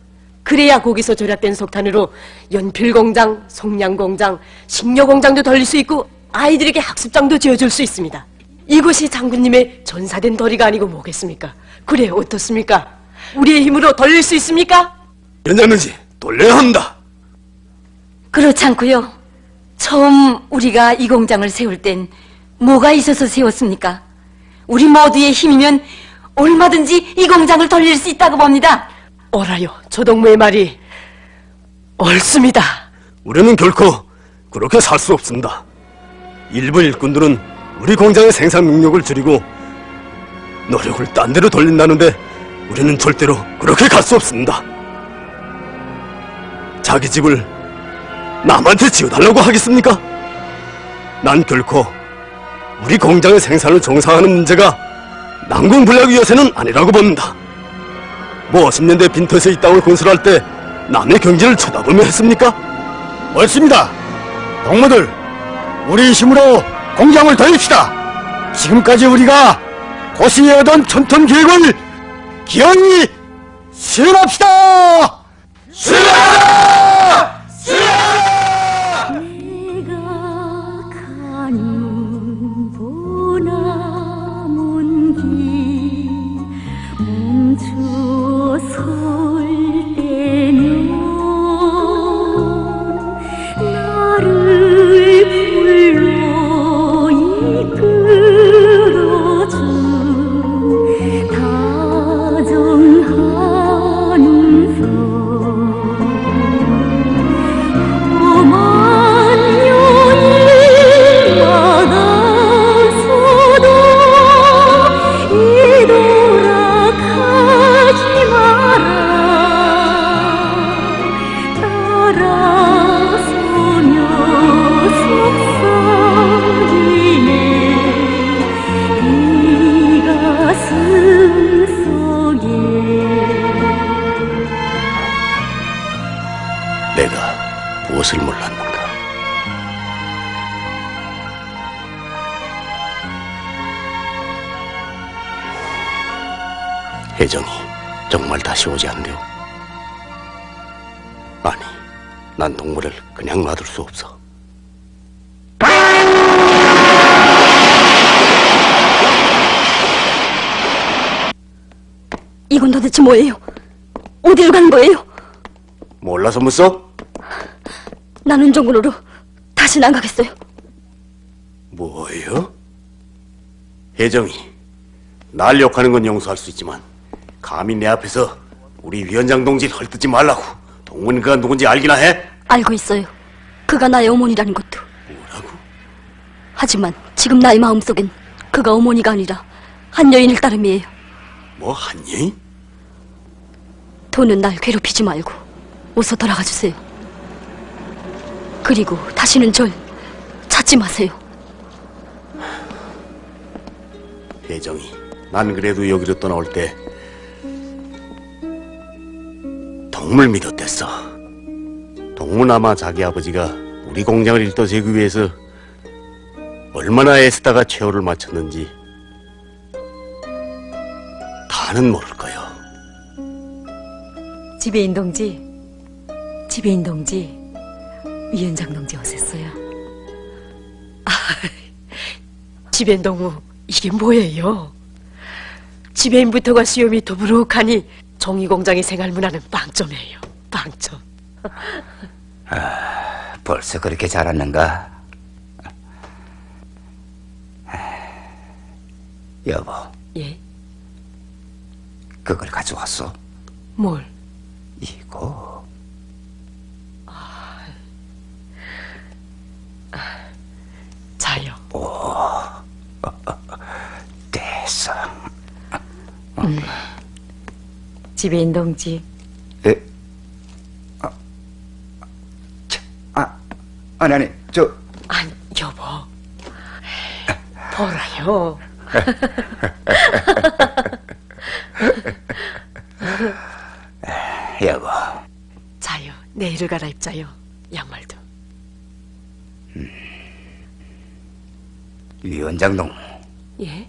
그래야 거기서 절약된 석탄으로 연필공장, 속량공장, 식료공장도 돌릴 수 있고 아이들에게 학습장도 지어줄 수 있습니다. 이것이 장군님의 전사된 덜이가 아니고 뭐겠습니까? 그래, 어떻습니까? 우리의 힘으로 돌릴 수 있습니까?
괜찮은지 돌려야 합니다.
그렇지 않고요. 처음 우리가 이 공장을 세울 땐 뭐가 있어서 세웠습니까? 우리 모두의 힘이면 얼마든지 이 공장을 돌릴 수 있다고 봅니다.
옳아요. 조동무의 말이 옳습니다.
우리는 결코 그렇게 살 수 없습니다. 일부 일꾼들은 우리 공장의 생산 능력을 줄이고 노력을 딴 데로 돌린다는데 우리는 절대로 그렇게 갈 수 없습니다. 자기 집을 남한테 지어달라고 하겠습니까? 난 결코 우리 공장의 생산을 정상화하는 문제가 난공불락의 여세는 아니라고 봅니다. 뭐 50년대 빈터에서 이 땅을 건설할 때 남의 경제를 쳐다보며 했습니까? 옳습니다. 동무들, 우리 힘으로 공장을 돌립시다. 지금까지 우리가 고시해오던 촌톤 계획을 기어이 수행합시다. 수행하라!
내가 가는 보나먼 길 멈춰 설 때면 나를 불러 이끌어준 다정한 음성 오만 여인 받아서도 이돌아가지 마라 따라서며 속삭이네 이 가슴 속에
내가 무엇을 몰랐는가? 혜정이 정말 다시 오지 않대요. 아니, 난 동물을 그냥 놔둘 수 없어.
이건 도대체 뭐예요? 어디로 가는 거예요?
몰라서 묻어?
나는 종군으로 다시는 안 가겠어요.
뭐예요? 혜정이, 날 욕하는 건 용서할 수 있지만 감히 내 앞에서 우리 위원장 동지를 헐뜯지 말라고. 동문이가 누군지 알기나 해?
알고 있어요. 그가 나의 어머니라는 것도.
뭐라고?
하지만 지금 나의 마음속엔 그가 어머니가 아니라 한 여인일 따름이에요.
뭐 한 여인?
돈은 날 괴롭히지 말고 어서 돌아가 주세요. 그리고 다시는 절 찾지 마세요.
혜정이, 난 그래도 여기로 떠나올 때 동물 믿었댔어. 동문 아마 자기 아버지가 우리 공장을 일떠세우기 위해서 얼마나 애쓰다가 최후를 마쳤는지 다는 모를 거요.
지배인 동지, 위원장 동지 오셨어요.
지배인 동무, 이게 뭐예요? 지배인부터가 수염이 도부룩하니 종이공장의 생활문화는 빵점이에요. 빵점.
벌써 그렇게 자랐는가? 여보,
예?
그걸 가져왔어?
뭘?
이거.
자요.
됐어.
지배인 동지,
에? 아니,
아니, 여보. 보라요.
여보.
자요. 내일을 갈아입자요. 양말도.
위원장 동무,
예?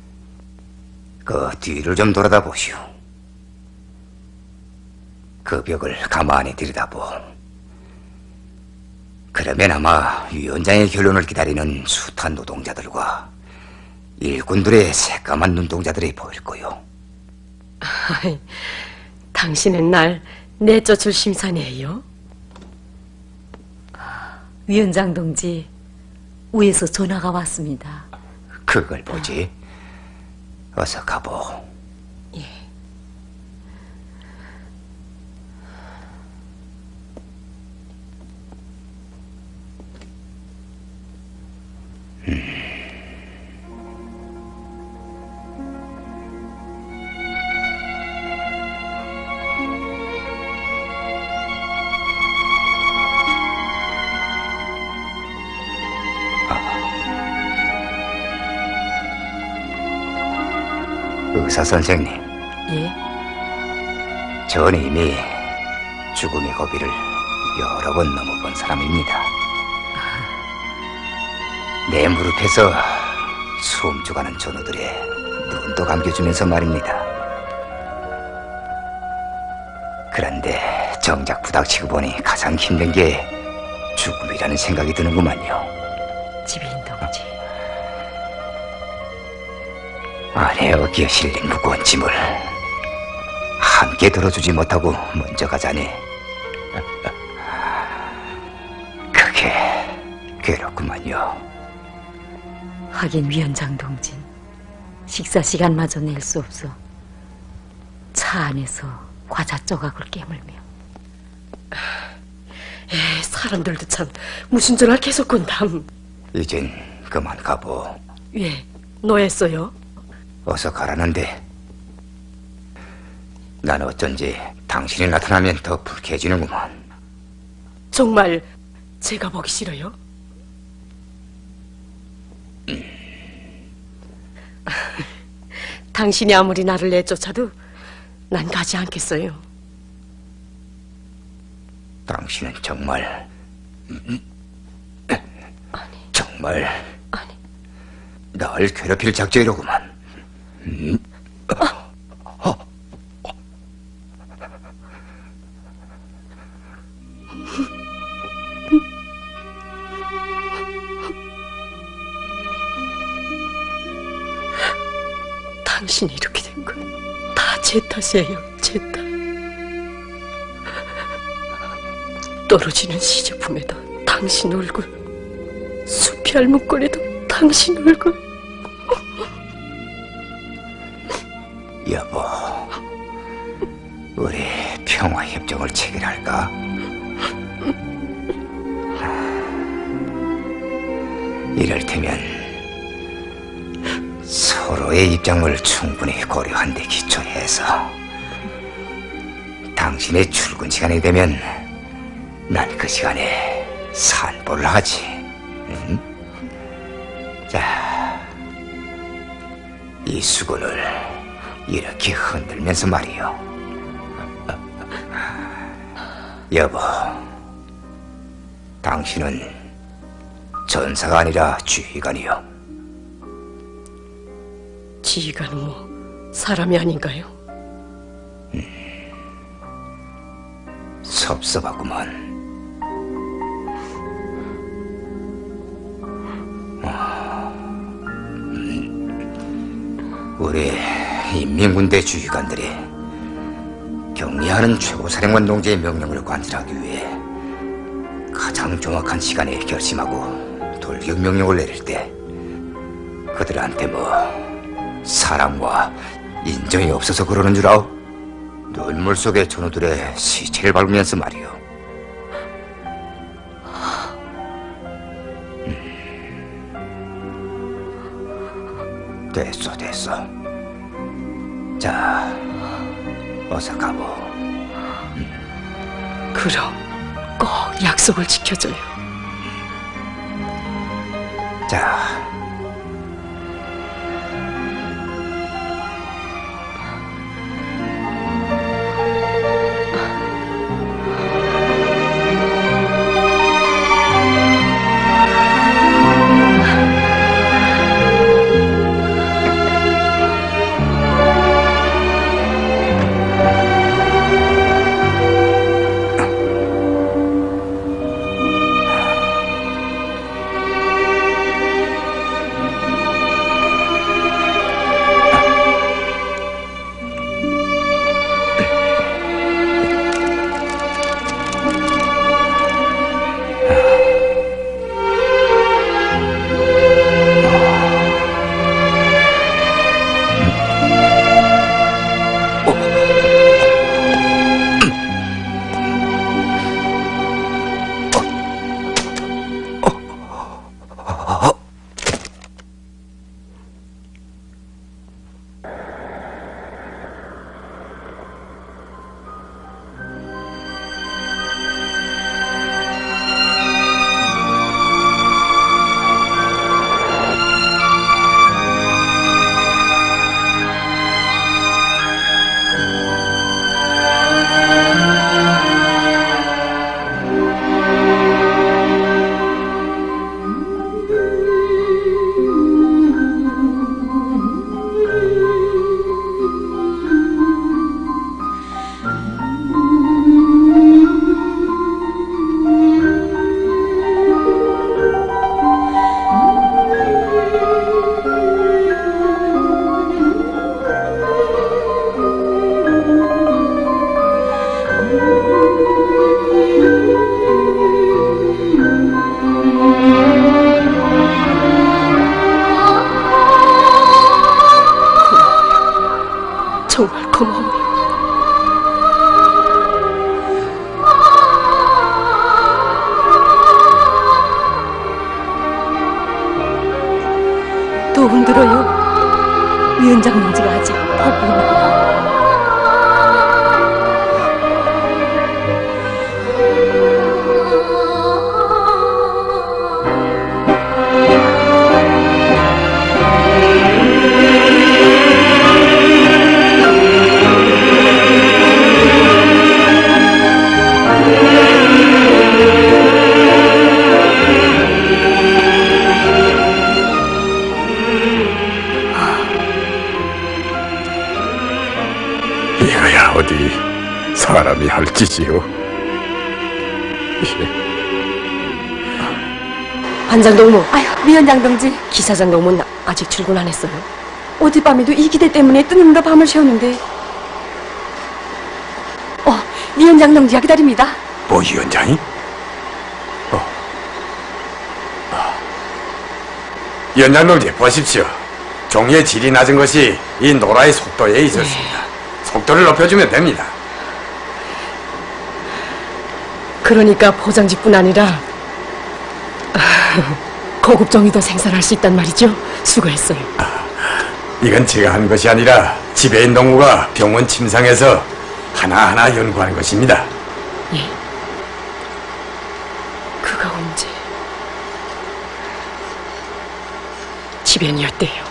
그 뒤를 좀 돌아다 보시오. 그 벽을 가만히 들여다보. 그러면 아마 위원장의 결론을 기다리는 숱한 노동자들과 일꾼들의 새까만 눈동자들이 보일 거요.
아이, 당신은 날 내쫓을 심산이에요?
위원장 동지, 위에서 전화가 왔습니다.
그걸 보지. 어서 가보. 의사 선생님,
예?
전 이미 죽음의 고비를 여러 번 넘어본 사람입니다. 내 무릎에서 숨죽어가는 전우들의 눈도 감겨주면서 말입니다. 그런데 정작 부닥치고 보니 가장 힘든 게 죽음이라는 생각이 드는구만요.
지배인 동지.
아내 어깨에 실린 무거운 짐을 함께 들어주지 못하고 먼저 가자니 그게 괴롭구만요.
하긴 위원장 동진, 식사 시간마저 낼 수 없어 차 안에서 과자 조각을 깨물며.
사람들도 참 무슨 전화 계속 건담.
이젠 그만 가보.
예, 노했어요?
어서 가라는데 난 어쩐지 당신이 나타나면 더 불쾌해지는구만.
정말 제가 보기 싫어요? 당신이 아무리 나를 내쫓아도 난 가지 않겠어요.
당신은 정말 정말 날 괴롭힐 작정이로구만.
당신이 이렇게 된 건 다 제 탓이에요, 제 탓. 떨어지는 시제품에도 당신 얼굴, 숲이 알목걸이도 당신 얼굴.
여보, 우리 평화협정을 체결할까? 이를테면 서로의 입장을 충분히 고려한 데 기초해서 당신의 출근 시간이 되면 난 그 시간에 산보를 하지. 응? 자, 이 수건을 이렇게 흔들면서 말이요. 여보, 당신은 전사가 아니라 지휘관이요.
지휘관은 뭐 사람이 아닌가요?
섭섭하구만. 우리 인민군대 지휘관들이 격리하는 최고사령관 동지의 명령을 관철하기 위해 가장 정확한 시간에 결심하고 돌격 명령을 내릴 때 그들한테 뭐 사랑과 인정이 없어서 그러는 줄 아오? 눈물 속에 전우들의 시체를 밟으면서 말이오. 됐어. 자, 어서 가보.
그럼 꼭 약속을 지켜줘요.
자,
정말 고마워요. 더 흔들어요. 위원장 문제가 아직 벗고 있는 거야.
이거야 어디 사람이 할 짓이요.
반장 동무,
아유, 위원장 동지.
기사장 동무는 아직 출근 안 했어요.
어젯밤에도 이 기대 때문에 뜨는다 밤을 새웠는데. 위원장 동지가 기다립니다.
뭐 위원장이? 위원장 동지 보십시오. 종이의 질이 낮은 것이 이 노라의 속도에 있었습니다. 속도를 높여주면 됩니다.
그러니까 포장지뿐 아니라 고급 종이도 생산할 수 있단 말이죠. 수고했어요.
이건 제가 한 것이 아니라 지배인 동무가 병원 침상에서 하나하나 연구한 것입니다.
예. 그가 언제 지변이었대요.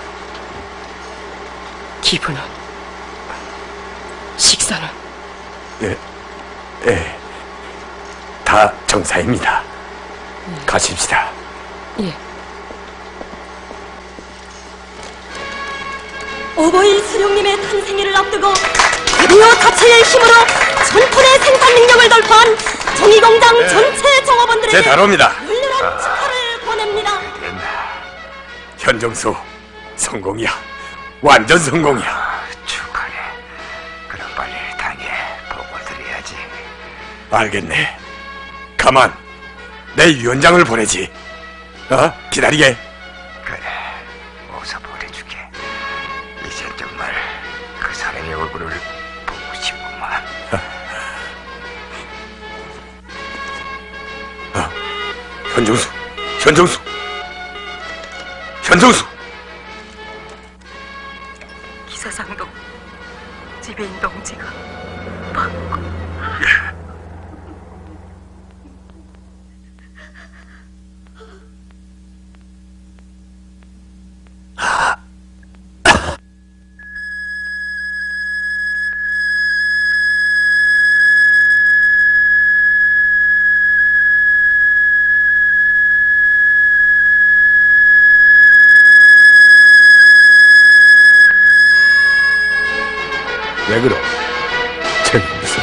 기분은, 식사는.
예, 다 정사입니다. 가십시다.
예.
어버이 수령님의 탄생일을 앞두고 드디어 자체의 힘으로 전톤의 생산 능력을 돌파한 종이공장 전체 종업원들에게
제 다루입니다.
열렬한 축하를 보냅니다.
현정수 성공이야. 완전 성공이야.
축하해. 그럼 빨리 당에 보고를 드려야지.
알겠네. 가만. 내 위원장을 보내지. 기다리게.
그래, 어서 보내줄게. 이제 정말 그 사람의 얼굴을 보고 싶구만.
현정수. 현정수. 현정수.
기사상동 지배인 동지가
왜 그러? 저기 무슨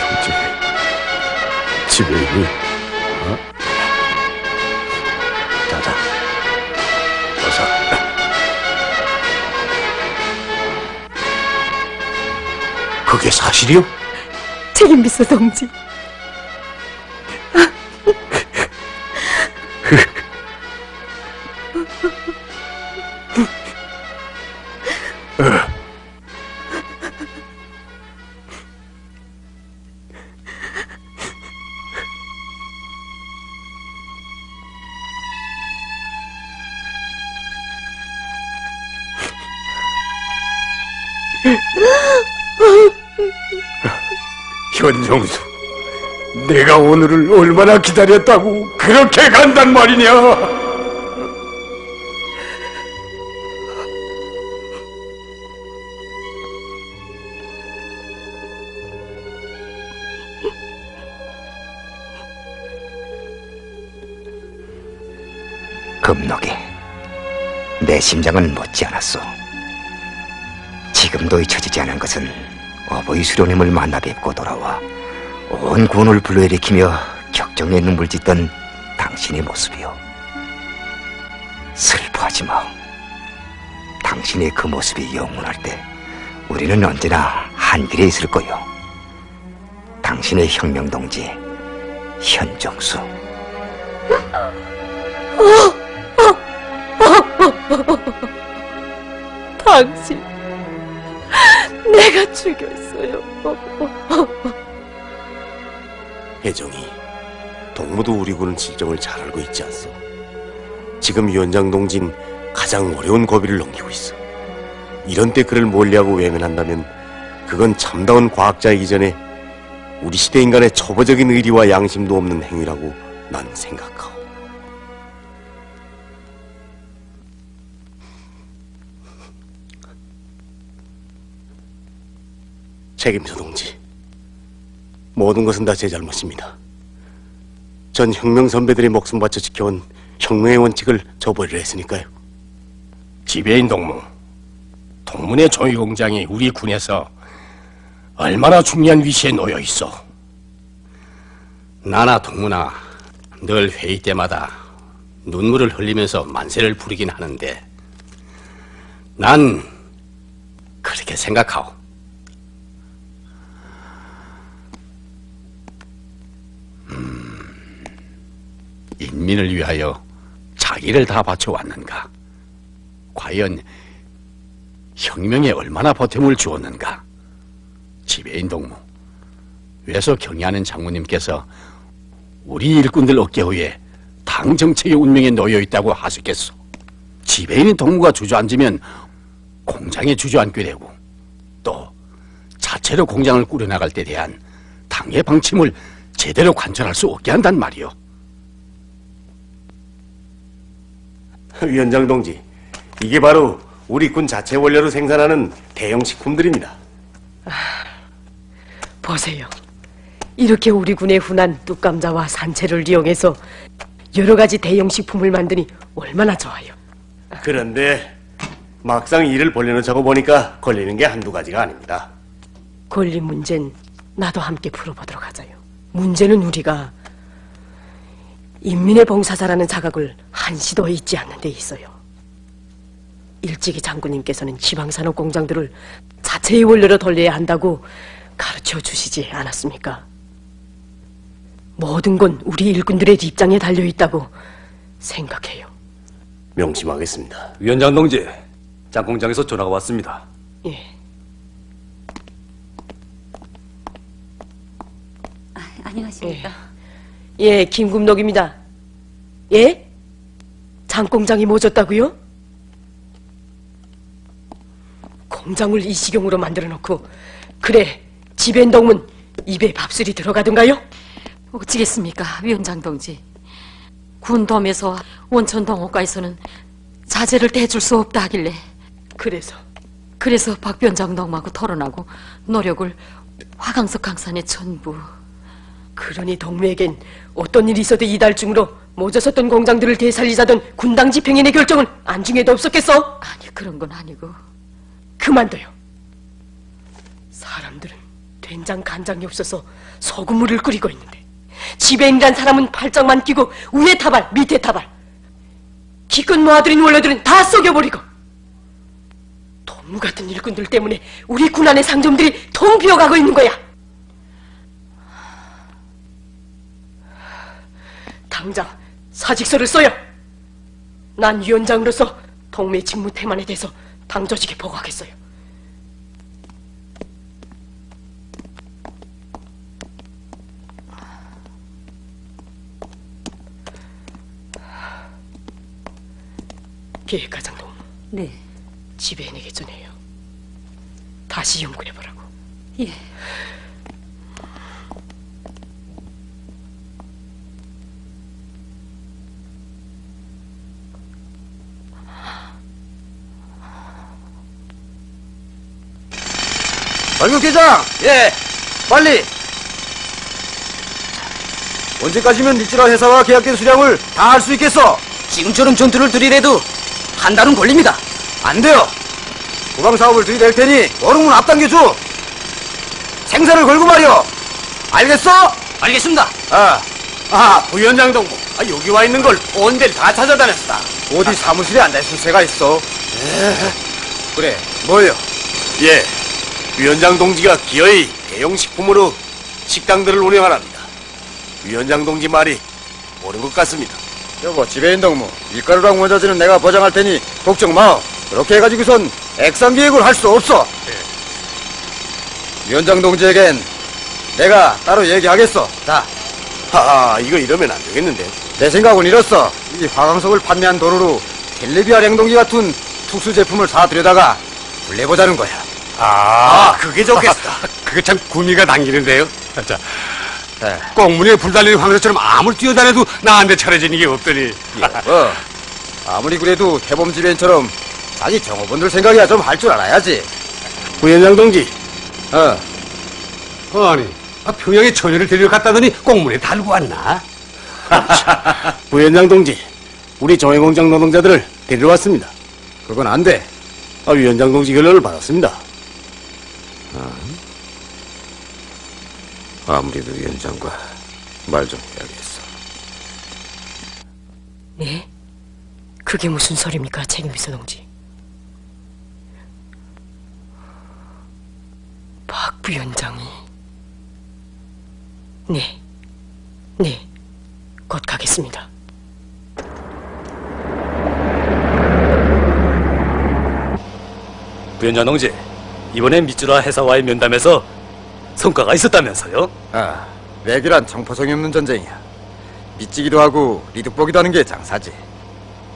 지배인이? 자자, 어서.
그게 사실이요?
책임비서 동지.
현정수, 내가 오늘을 얼마나 기다렸다고 그렇게 간단 말이냐?
금록이 내 심장은 멎지 않았소. 지금도 잊혀지지 않은 것은 어버이 수령님을 만나 뵙고 돌아와 온 군을 불러일으키며 격정의 눈물 짓던 당신의 모습이요. 슬퍼하지 마. 당신의 그 모습이 영원할 때 우리는 언제나 한 길에 있을 거요. 당신의 혁명동지 현정수.
당신, 내가 죽였어요.
혜정이, 동무도 우리 군은 실정을 잘 알고 있지 않소? 지금 위원장 동진 가장 어려운 고비를 넘기고 있어. 이런 때 그를 멀리하고 외면한다면 그건 참다운 과학자이기 전에 우리 시대 인간의 초보적인 의리와 양심도 없는 행위라고 난 생각하오. 책임서 동지, 모든 것은 다 제 잘못입니다. 전 혁명 선배들의 목숨 바쳐 지켜온 혁명의 원칙을 저버리려 했으니까요.
지배인 동무, 동문의 종이공장이 우리 군에서 얼마나 중요한 위치에 놓여 있어.
나나 동무나 늘 회의 때마다 눈물을 흘리면서 만세를 부리긴 하는데 난
그렇게 생각하오. 인민을 위하여 자기를 다 바쳐왔는가? 과연 혁명에 얼마나 보탬을 주었는가? 지배인 동무, 왜서 경의하는 장모님께서 우리 일꾼들 어깨 위에 당 정책의 운명에 놓여 있다고 하셨겠소? 지배인 동무가 주저앉으면 공장에 주저앉게 되고 또 자체로 공장을 꾸려나갈 때 대한 당의 방침을 제대로 관철할 수 없게 한단 말이오.
위원장 동지, 이게 바로 우리 군 자체 원료로 생산하는 대형 식품들입니다.
보세요. 이렇게 우리 군의 훈한 뚝감자와 산채를 이용해서 여러 가지 대형 식품을 만드니 얼마나 좋아요.
그런데 막상 일을 벌려놓자고 보니까 걸리는 게 한두 가지가 아닙니다.
권리 문제는 나도 함께 풀어보도록 하자요. 문제는 우리가 인민의 봉사자라는 자각을 한시도 잊지 않는 데 있어요. 일찍이 장군님께서는 지방산업 공장들을 자체의 원료로 돌려야 한다고 가르쳐 주시지 않았습니까? 모든 건 우리 일꾼들의 입장에 달려있다고 생각해요.
명심하겠습니다.
위원장 동지, 장공장에서 전화가 왔습니다.
예.
안녕하십니까.
예, 김금록입니다. 예? 장공장이 멎었다고요? 공장을 이 시경으로 만들어 놓고 그래, 지벤동문 입에 밥술이 들어가던가요?
어찌겠습니까, 위원장 동지. 군덤에서 원천 동호과에서는 자재를 대줄 수 없다 하길래 그래서 박 위원장 동무하고 토론하고 노력을 화강석 강산에 전부.
그러니 동무에겐 어떤 일이 있어도 이달 중으로 멎어섰던 공장들을 되살리자던 군당 집행인의 결정은 안중에도 없었겠어?
아니, 그런 건 아니고.
그만둬요. 사람들은 된장 간장이 없어서 소금물을 끓이고 있는데 지배인이란 사람은 팔짱만 끼고 위에 타발 밑에 타발, 기껏 모아들인 원료들은 다 썩여버리고 동무 같은 일꾼들 때문에 우리 군안의 상점들이 텅 비어가고 있는 거야. 당장 사직서를 써요. 난 위원장으로서 동무의 직무 태만에 대해서 당 조직에 보고하겠어요. 계획과장 동무.
네.
지배인에게 전해요. 다시 연구해보라고.
예.
발명계장! 예, 빨리! 언제까지면 니츠라 회사와 계약된 수량을 다 할 수 있겠어?
지금처럼 전투를 들이대도 한 달은 걸립니다.
안 돼요! 구방사업을 들이댈 테니 어른문 앞당겨줘! 생사를 걸고 말이오! 알겠어?
알겠습니다.
부위원장 동무, 여기 와 있는 걸 온데를 다 찾아다녔다.
어디 사무실에 앉아있을 새가 있어? 그래, 뭐예요?
예, 위원장 동지가 기어이 대형 식품으로 식당들을 운영하랍니다. 위원장 동지 말이 옳은 것 같습니다.
여보, 지배인 동무, 밀가루랑 원자재는 내가 보장할 테니 걱정 마. 그렇게 해가지고선 액상 계획을 할 수 없어. 위원장 동지에겐 내가 따로 얘기하겠어. 자,
이거 이러면 안 되겠는데.
내 생각은 이렇소. 이 화강석을 판매한 돈으로 텔레비아 냉동기 같은 특수 제품을 사들여다가 불내보자는 거야.
그게 좋겠다.
그게 참 구미가 당기는데요. 자,
네.
꽁무니에 불 달리는 황소처럼 아무리 뛰어다녀도 나한테 차려지는 게 없더니.
아무리 그래도 태범 지배인처럼 자기 정호분들 생각이야 좀 할 줄 알아야지.
부위원장 동지,
아니, 평양에 처녀를 데리러 갔다더니 꽁무니에 달고 왔나?
부위원장 동지, 우리 조해공장 노동자들을 데리러 왔습니다.
그건 안 돼.
위원장 동지 결론을 받았습니다.
아무래도 위원장과 말 좀 해야겠어.
네? 그게 무슨 소리입니까, 책임비서 동지? 부위원장이. 네, 곧 가겠습니다.
부위원장 동지, 이번에 미쯔라 회사와의 면담에서 성과가 있었다면서요?
아, 맥이란 정포성이 없는 전쟁이야. 미치기도 하고 리득보기도 하는 게 장사지.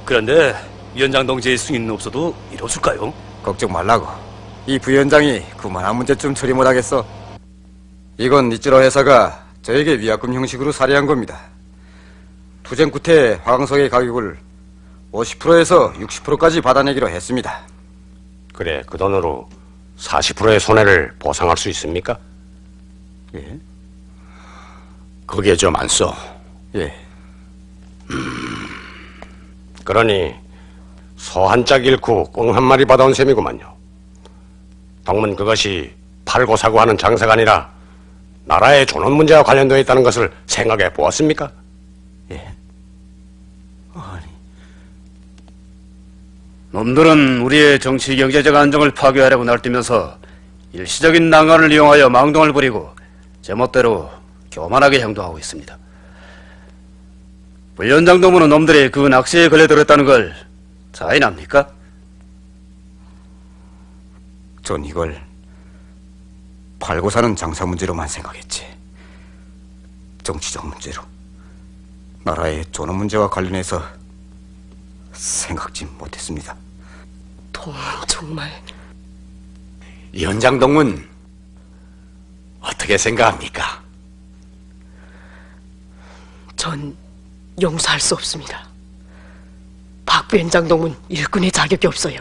그런데 위원장 동지의 승인은 없어도 이뤄줄까요?
걱정 말라고. 이 부위원장이 그만한 문제쯤 처리 못하겠어. 이건 니찌러 회사가 저에게 위약금 형식으로 살해한 겁니다. 투쟁 끝에 화강석의 가격을 50%에서 60%까지 받아내기로 했습니다.
그래, 그 돈으로 40%의 손해를 보상할 수 있습니까?
예?
그게 좀 안 써.
예.
그러니 소 한 짝 잃고 꽁 한 마리 받아온 셈이구만요. 동문 그것이 팔고 사고 하는 장사가 아니라 나라의 존엄 문제와 관련되어 있다는 것을 생각해 보았습니까?
예.
놈들은 우리의 정치 경제적 안정을 파괴하려고 날뛰면서 일시적인 난관을 이용하여 망동을 부리고 제멋대로 교만하게 행동하고 있습니다. 부위원장 동무는 놈들이 그 낚시에 걸려들었다는 걸 자인합니까?
전 이걸 팔고 사는 장사 문제로만 생각했지. 정치적 문제로, 나라의 존엄 문제와 관련해서 생각지 못했습니다.
동문 정말.
위원장 동문 어떻게 생각합니까?
전 용서할 수 없습니다. 박 부위원장 동문 일꾼의 자격이 없어요.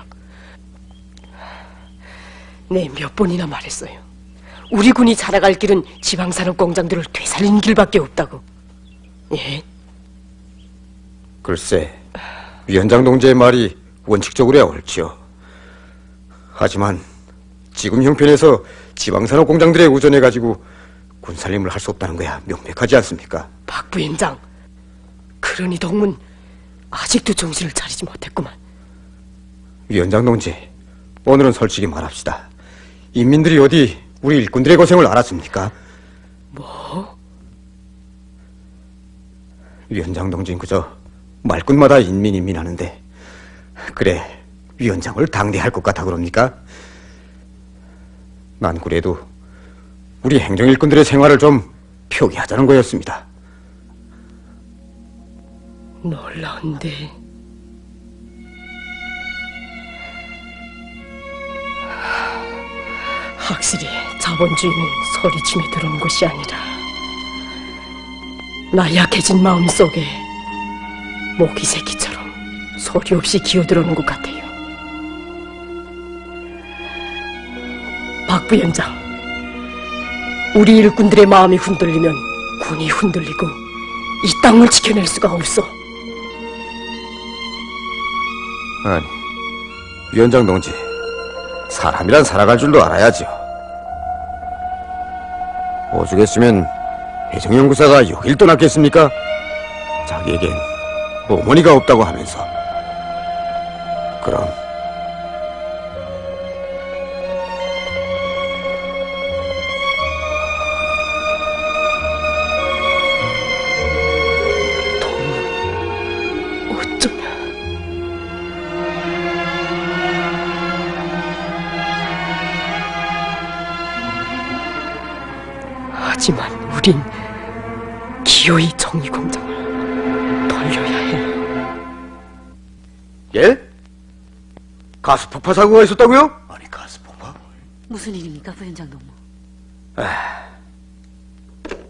네, 몇 번이나 말했어요. 우리 군이 자라갈 길은 지방산업 공장들을 되살리는 길밖에 없다고. 예?
글쎄, 위원장 동지의 말이 원칙적으로야 옳지요. 하지만 지금 형편에서 지방산업 공장들에 의존해가지고 군살림을 할 수 없다는 거야 명백하지 않습니까?
박 부위원장, 그러니 동문 아직도 정신을 차리지 못했구만.
위원장 동지, 오늘은 솔직히 말합시다. 인민들이 어디 우리 일꾼들의 고생을 알았습니까?
뭐?
위원장 동지는 그저 말끝마다 인민 하는데, 그래 위원장을 당대할 것 같아 그럽니까? 난 그래도 우리 행정일꾼들의 생활을 좀 표기하자는 거였습니다.
놀라운데. 확실히 자본주의는 소리치며 들어온 것이 아니라 나약해진 마음속에 모기 새끼처럼 소리 없이 기어들어오는 것 같아요. 박 부위원장, 우리 일꾼들의 마음이 흔들리면 군이 흔들리고 이 땅을 지켜낼 수가 없어.
아니, 위원장 동지, 사람이란 살아갈 줄도 알아야죠. 오죽했으면 해정연구사가 여길 떠났겠습니까? 자기에겐 어머니가 없다고 하면서. 그럼
어쩌면 하지만 우린 기어이 정의공장을 돌려야 해요.
예? 가스 폭파 사고가 있었다고요?
아니, 가스 폭파?
무슨 일입니까, 부위원장 동무?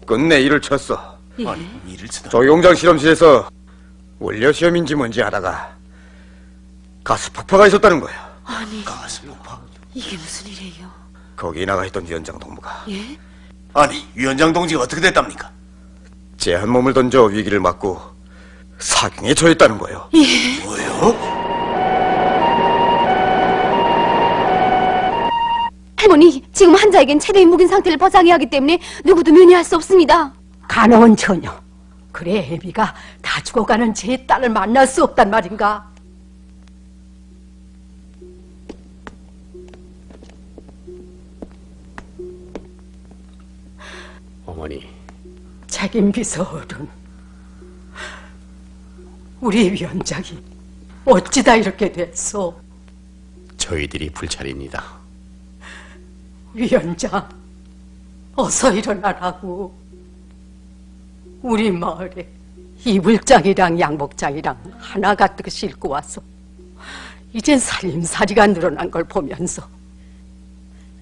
끝내 일을 쳤어.
예.
아니, 일을 치다.
조기공장 실험실에서 원료 시험인지 뭔지 하다가 가스 폭파가 있었다는 거야.
아니,
가스 폭파?
이게 무슨 일이에요?
거기 나가 있던 위원장 동무가
예?
아니, 위원장 동지가 어떻게 됐답니까?
제 한 몸을 던져 위기를 막고 사경에 처했다는 거예요.
뭐요?
할머니, 지금 환자에겐 최대 인목인 상태를 보장해야 하기 때문에 누구도 면회할 수 없습니다.
가능은 전혀. 그래, 애비가 다 죽어가는 제 딸을 만날 수 없단 말인가? 책임비서는 우리 위원장이 어찌다 이렇게 됐어?
저희들이 불찰입니다.
위원장, 어서 일어나라고. 우리 마을에 이불장이랑 양복장이랑 하나 가득 싣고 와서 이젠 살림살이가 늘어난 걸 보면서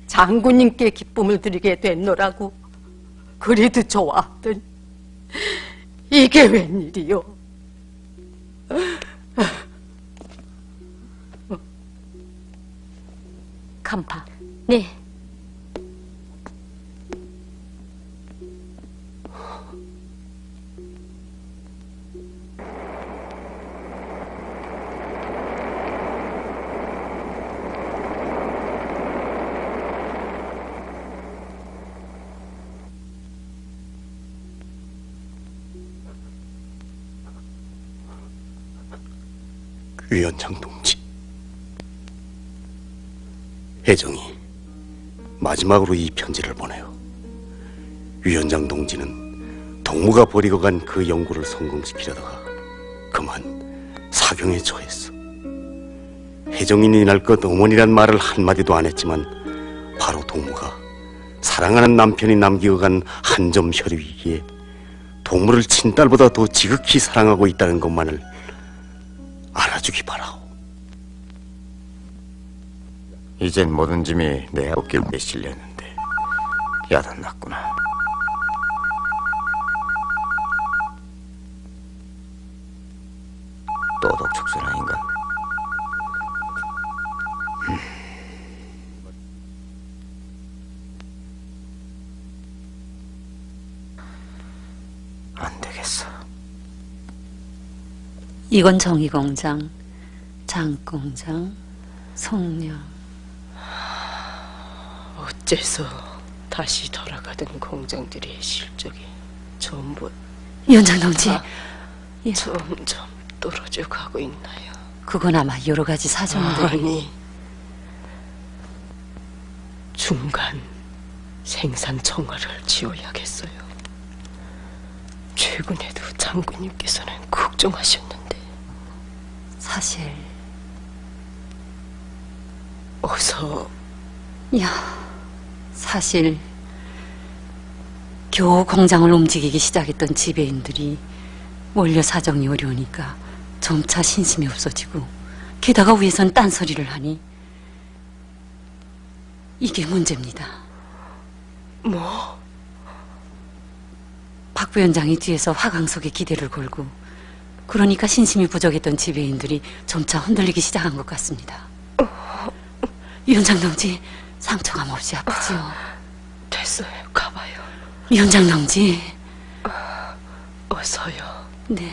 장군님께 기쁨을 드리게 됐노라고 그리도 좋아하더니 이게 웬일이요?
간파.
네.
위원장 동지, 혜정이 마지막으로 이 편지를 보내요. 위원장 동지는 동무가 버리고 간 그 연구를 성공시키려다가 그만 사경에 처했어. 혜정인이 날 것 어머니란 말을 한마디도 안 했지만 바로 동무가 사랑하는 남편이 남기고 간 한 점 혈육이기에 동무를 친딸보다 더 지극히 사랑하고 있다는 것만을 알아주기 바라오.
이젠 모든 짐이 내 어깨에 실렸는데 야단났구나. 또 독촉선 아닌가? 안 되겠어.
이건 정의공장, 장공장, 송령.
어째서 다시 돌아가던 공장들의 실적이 전부
위원장 동지, 예.
점점 떨어져 가고 있나요?
그건 아마 여러 가지 사정들이.
아니, 중간 생산 청화를 지어야겠어요. 최근에도 장군님께서는 걱정하셨는데
사실
어서.
사실 겨우 공장을 움직이기 시작했던 지배인들이 원료 사정이 어려우니까 점차 신심이 없어지고 게다가 위에선 딴소리를 하니 이게 문제입니다.
뭐?
박 부위원장이 뒤에서 화강석에 기대를 걸고 그러니까 신심이 부족했던 지배인들이 점차 흔들리기 시작한 것 같습니다. 위원장 동지, 상처가 몹시 아프지요.
됐어요, 가봐요.
위원장 동지.
어서요.
네,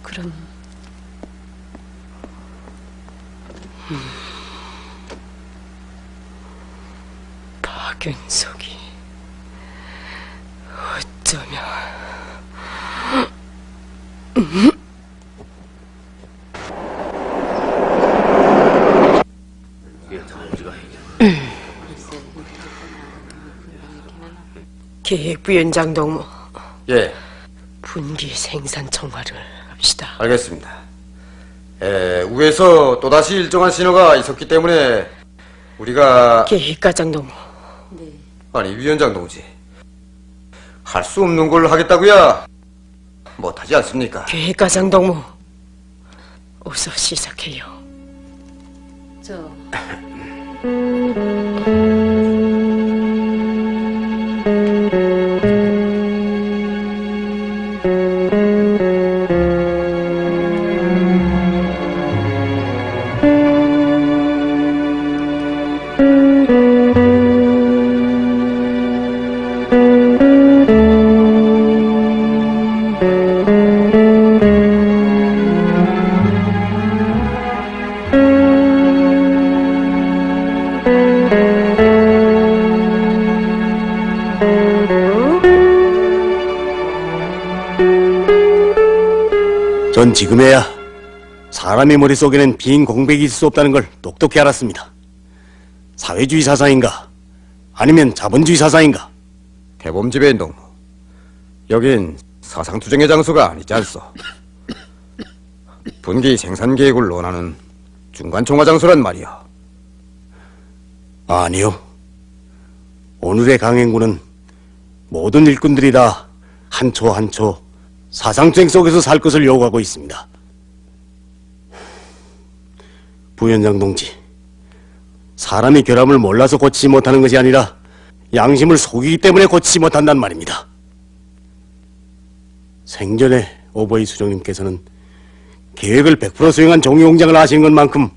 그럼.
박윤석이 어쩌면 계획부위원장 동무.
예,
분기 생산 청화를 합시다.
알겠습니다. 위에서 또다시 일정한 신호가 있었기 때문에 우리가
계획과장 동무.
아니 위원장 동지, 할 수 없는 걸 하겠다고야 못하지 않습니까?
계획과장 동무, 어서 시작해요.
전 지금에야 사람의 머릿속에는 빈 공백이 있을 수 없다는 걸 똑똑히 알았습니다. 사회주의 사상인가? 아니면 자본주의 사상인가?
대범지배인 동무, 여긴 사상투쟁의 장소가 아니지 않소. 분기 생산 계획을 논하는 중간 총화 장소란 말이야.
아니요. 오늘의 강행군은 모든 일꾼들이 다 한 초 한 초 사상투쟁 속에서 살 것을 요구하고 있습니다. 부위원장 동지, 사람이 결함을 몰라서 고치지 못하는 것이 아니라 양심을 속이기 때문에 고치지 못한단 말입니다. 생전에 오버이 수정님께서는 계획을 100% 수행한 종이공장을 하신 것만큼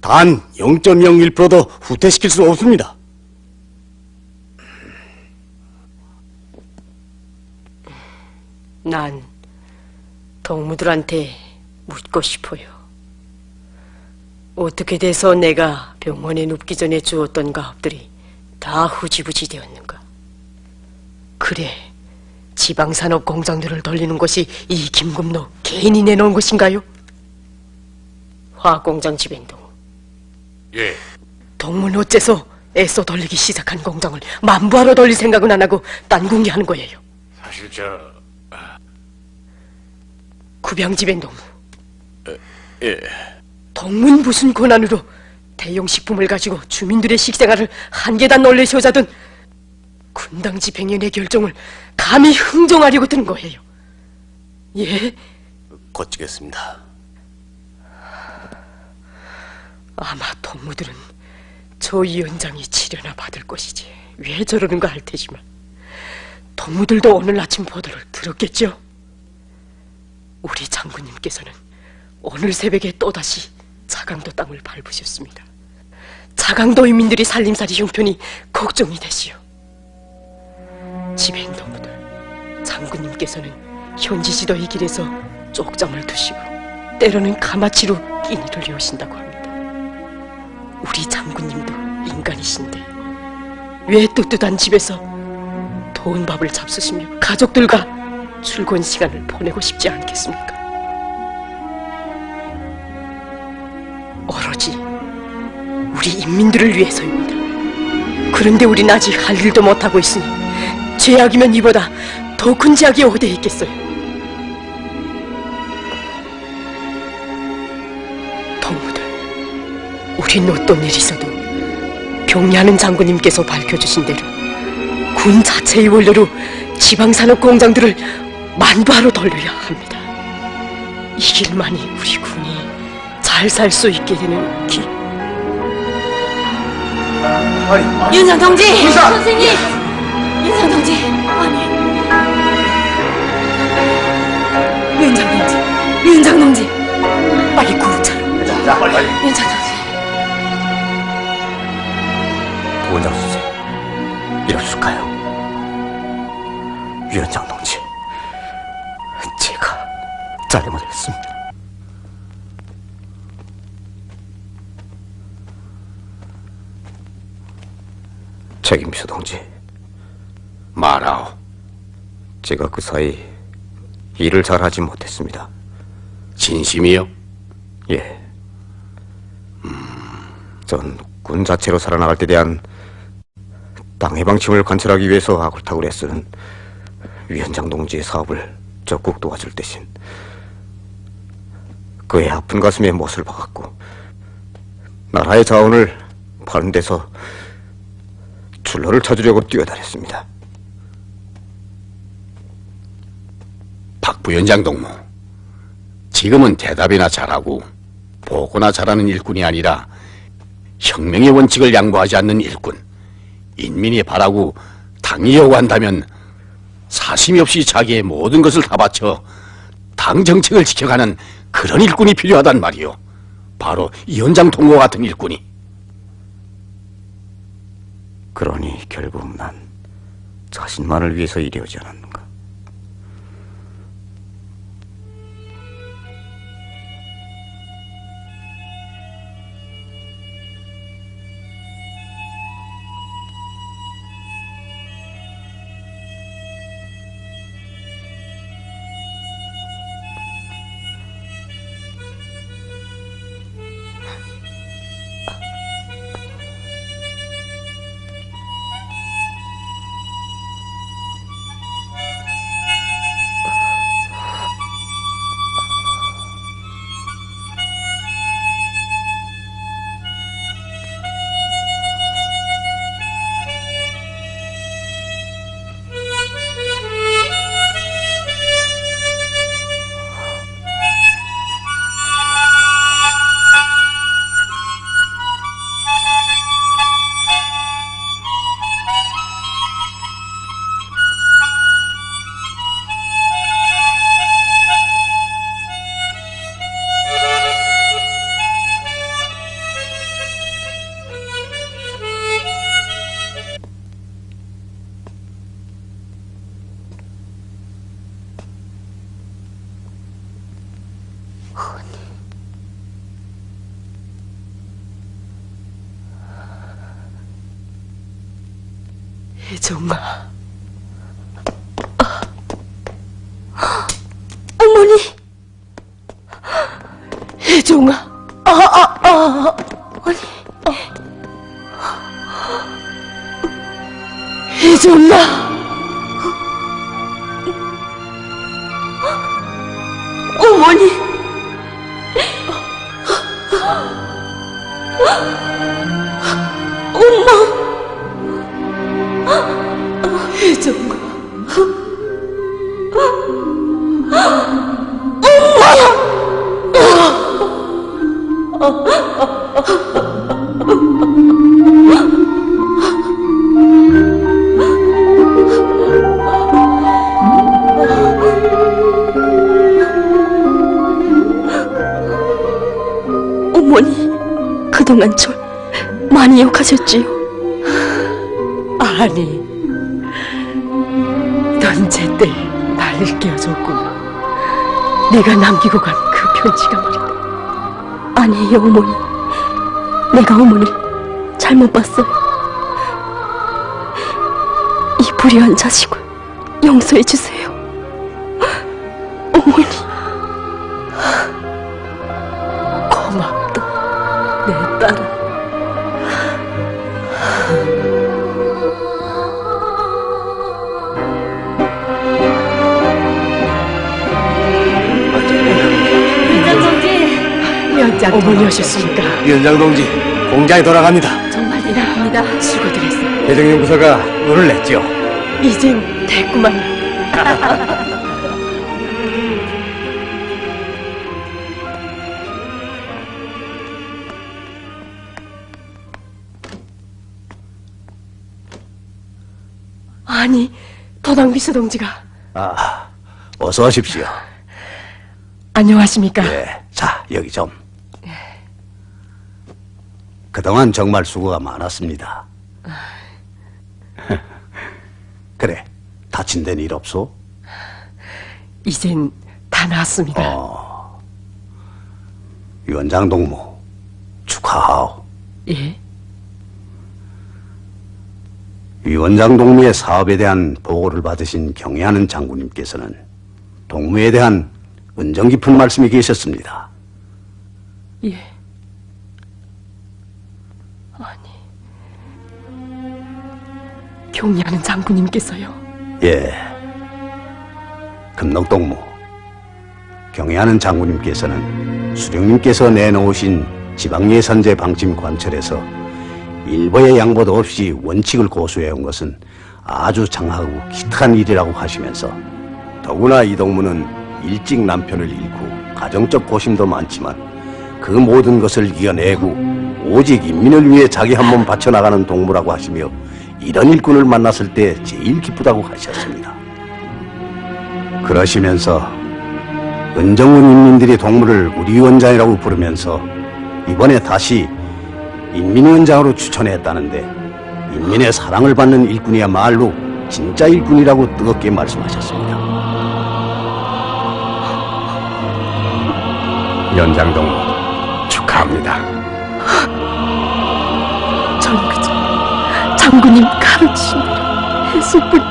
단 0.01%도 후퇴시킬 수 없습니다.
난 동무들한테 묻고 싶어요. 어떻게 돼서 내가 병원에 눕기 전에 주었던 가업들이 다 흐지부지 되었는가? 그래, 지방산업 공장들을 돌리는 것이 이 김금노 개인이 내놓은 것인가요? 화학공장 지벤동.
예.
동문 어째서 애써 돌리기 시작한 공장을 만부하러 돌릴 생각은 안 하고 딴 궁리하는 거예요?
사실
구병 지벤동무.
예.
동문 무슨 권한으로 대용 식품을 가지고 주민들의 식생활을 한 계단 놀래 세우자던 군당 집행위의 내 결정을 감히 흥정하려고 드는 거예요. 예?
고치겠습니다.
아마 동무들은 저 위원장이 치료나 받을 것이지 왜 저러는가 할 테지만 동무들도 오늘 아침 보도를 들었겠죠? 우리 장군님께서는 오늘 새벽에 또다시 자강도 땅을 밟으셨습니다. 자강도 인민들이 살림살이 형편이 걱정이 되시오. 집행 동무들, 장군님께서는 현지 지도의 길에서 쪽잠을 두시고 때로는 가마치로 끼니를 이으신다고 합니다. 우리 장군님도 인간이신데 왜 뜨뜻한 집에서 더운 밥을 잡수시며 가족들과 출근 시간을 보내고 싶지 않겠습니까? 오로지 우리 인민들을 위해서입니다. 그런데 우린 아직 할 일도 못하고 있으니 죄악이면 이보다 더 큰 죄악이 어디에 있겠어요? 동무들, 우린 어떤 일이 있어도 병리하는 장군님께서 밝혀주신 대로 군 자체의 원료로 지방산업 공장들을 만부하러 돌려야 합니다. 이 길만이 우리 군이 잘 살 수 있게 되는 길.
윤상 동지! 선생님! 윤상 동지! 아니. 윤장 동지! 윤장 동지! 빨리 구루차로.
자, 빨리.
윤장 동지!
부원장 수세, 이럴수가요? 위원장 동지, 제가 잘못했습니다. 책임비서 동지,
말하오.
제가 그 사이 일을 잘하지 못했습니다.
진심이요?
예. 전 군 자체로 살아나갈 때 대한 땅의 방침을 관철하기 위해서 아굴타굴 애쓰는 위원장 동지의 사업을 적극 도와줄 대신 그의 아픈 가슴에 못을 박았고 나라의 자원을 파는 데서 출로를 찾으려고 뛰어다녔습니다.
박 부위원장 동무, 지금은 대답이나 잘하고 보고나 잘하는 일꾼이 아니라 혁명의 원칙을 양보하지 않는 일꾼, 인민이 바라고 당이 요구한다면 사심이 없이 자기의 모든 것을 다 바쳐 당 정책을 지켜가는 그런 일꾼이 필요하단 말이오. 바로 위원장 동무와 같은 일꾼이.
그러니 결국 난 자신만을 위해서 일해오지 않았는가.
혜정아.
어머니!
혜정아.
아니,
혜정아.
어머니! 엄마!
혜정아.
어머니, 그동안 절 많이 욕하셨지요?
아니, 넌 제때 날 일깨워줬구나. 네가 남기고 간 그 편지가 말이다.
아니에요, 어머니. 내가 어머니를 잘못 봤어요. 이 불의한 자식을 용서해 주세요. 어머니.
고맙다, 내 딸아.
위원장
어머니 오셨습니까?
위원장 동지, 공장에 돌아갑니다.
정말 대단합니다.
수고드렸어.
대정연구소가 물을 냈죠.
이젠 됐구만. 아니, 도당비서 동지가.
아, 어서 오십시오.
안녕하십니까?
예, 자, 여기 좀. 그동안 정말 수고가 많았습니다. 그래, 다친 데는 일 없소?
이젠 다 나았습니다.
위원장 동무, 축하하오.
예?
위원장 동무의 사업에 대한 보고를 받으신 경애하는 장군님께서는 동무에 대한 은정 깊은 말씀이 계셨습니다.
예. 아니, 경리하는 장군님께서요.
예. 금록동무, 경애하는 장군님께서는 수령님께서 내놓으신 지방예산제 방침 관철에서 일보의 양보도 없이 원칙을 고수해온 것은 아주 장하고 기특한 일이라고 하시면서 더구나 이 동무는 일찍 남편을 잃고 가정적 고심도 많지만 그 모든 것을 이겨내고 오직 인민을 위해 자기 한 몸 바쳐나가는 동무라고 하시며 이런 일꾼을 만났을 때 제일 기쁘다고 하셨습니다. 그러시면서 은정훈 인민들이 동무를 우리 위원장이라고 부르면서 이번에 다시 인민위원장으로 추천했다는데 인민의 사랑을 받는 일꾼이야말로 진짜 일꾼이라고 뜨겁게 말씀하셨습니다.
위원장 동무 축하합니다.
전 그저 장군님 가르치신 대로 했을 뿐.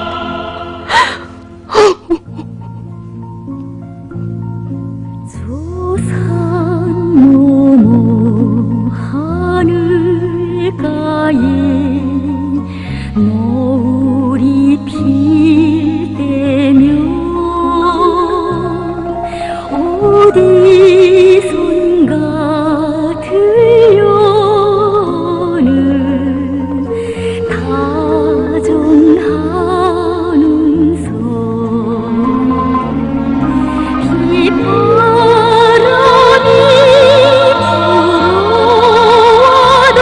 노을이 필 때면 어디선가 들려오는 다정한 음성 빗바람이 불어와도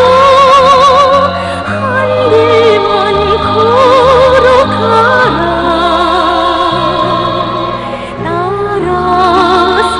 한 길만 걸어가라 따라서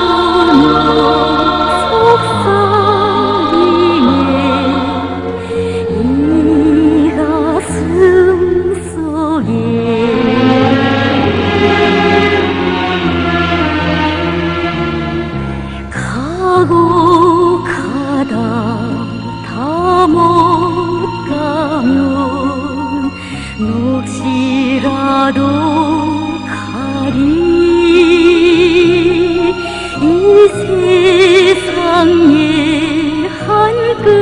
세상의 한 끗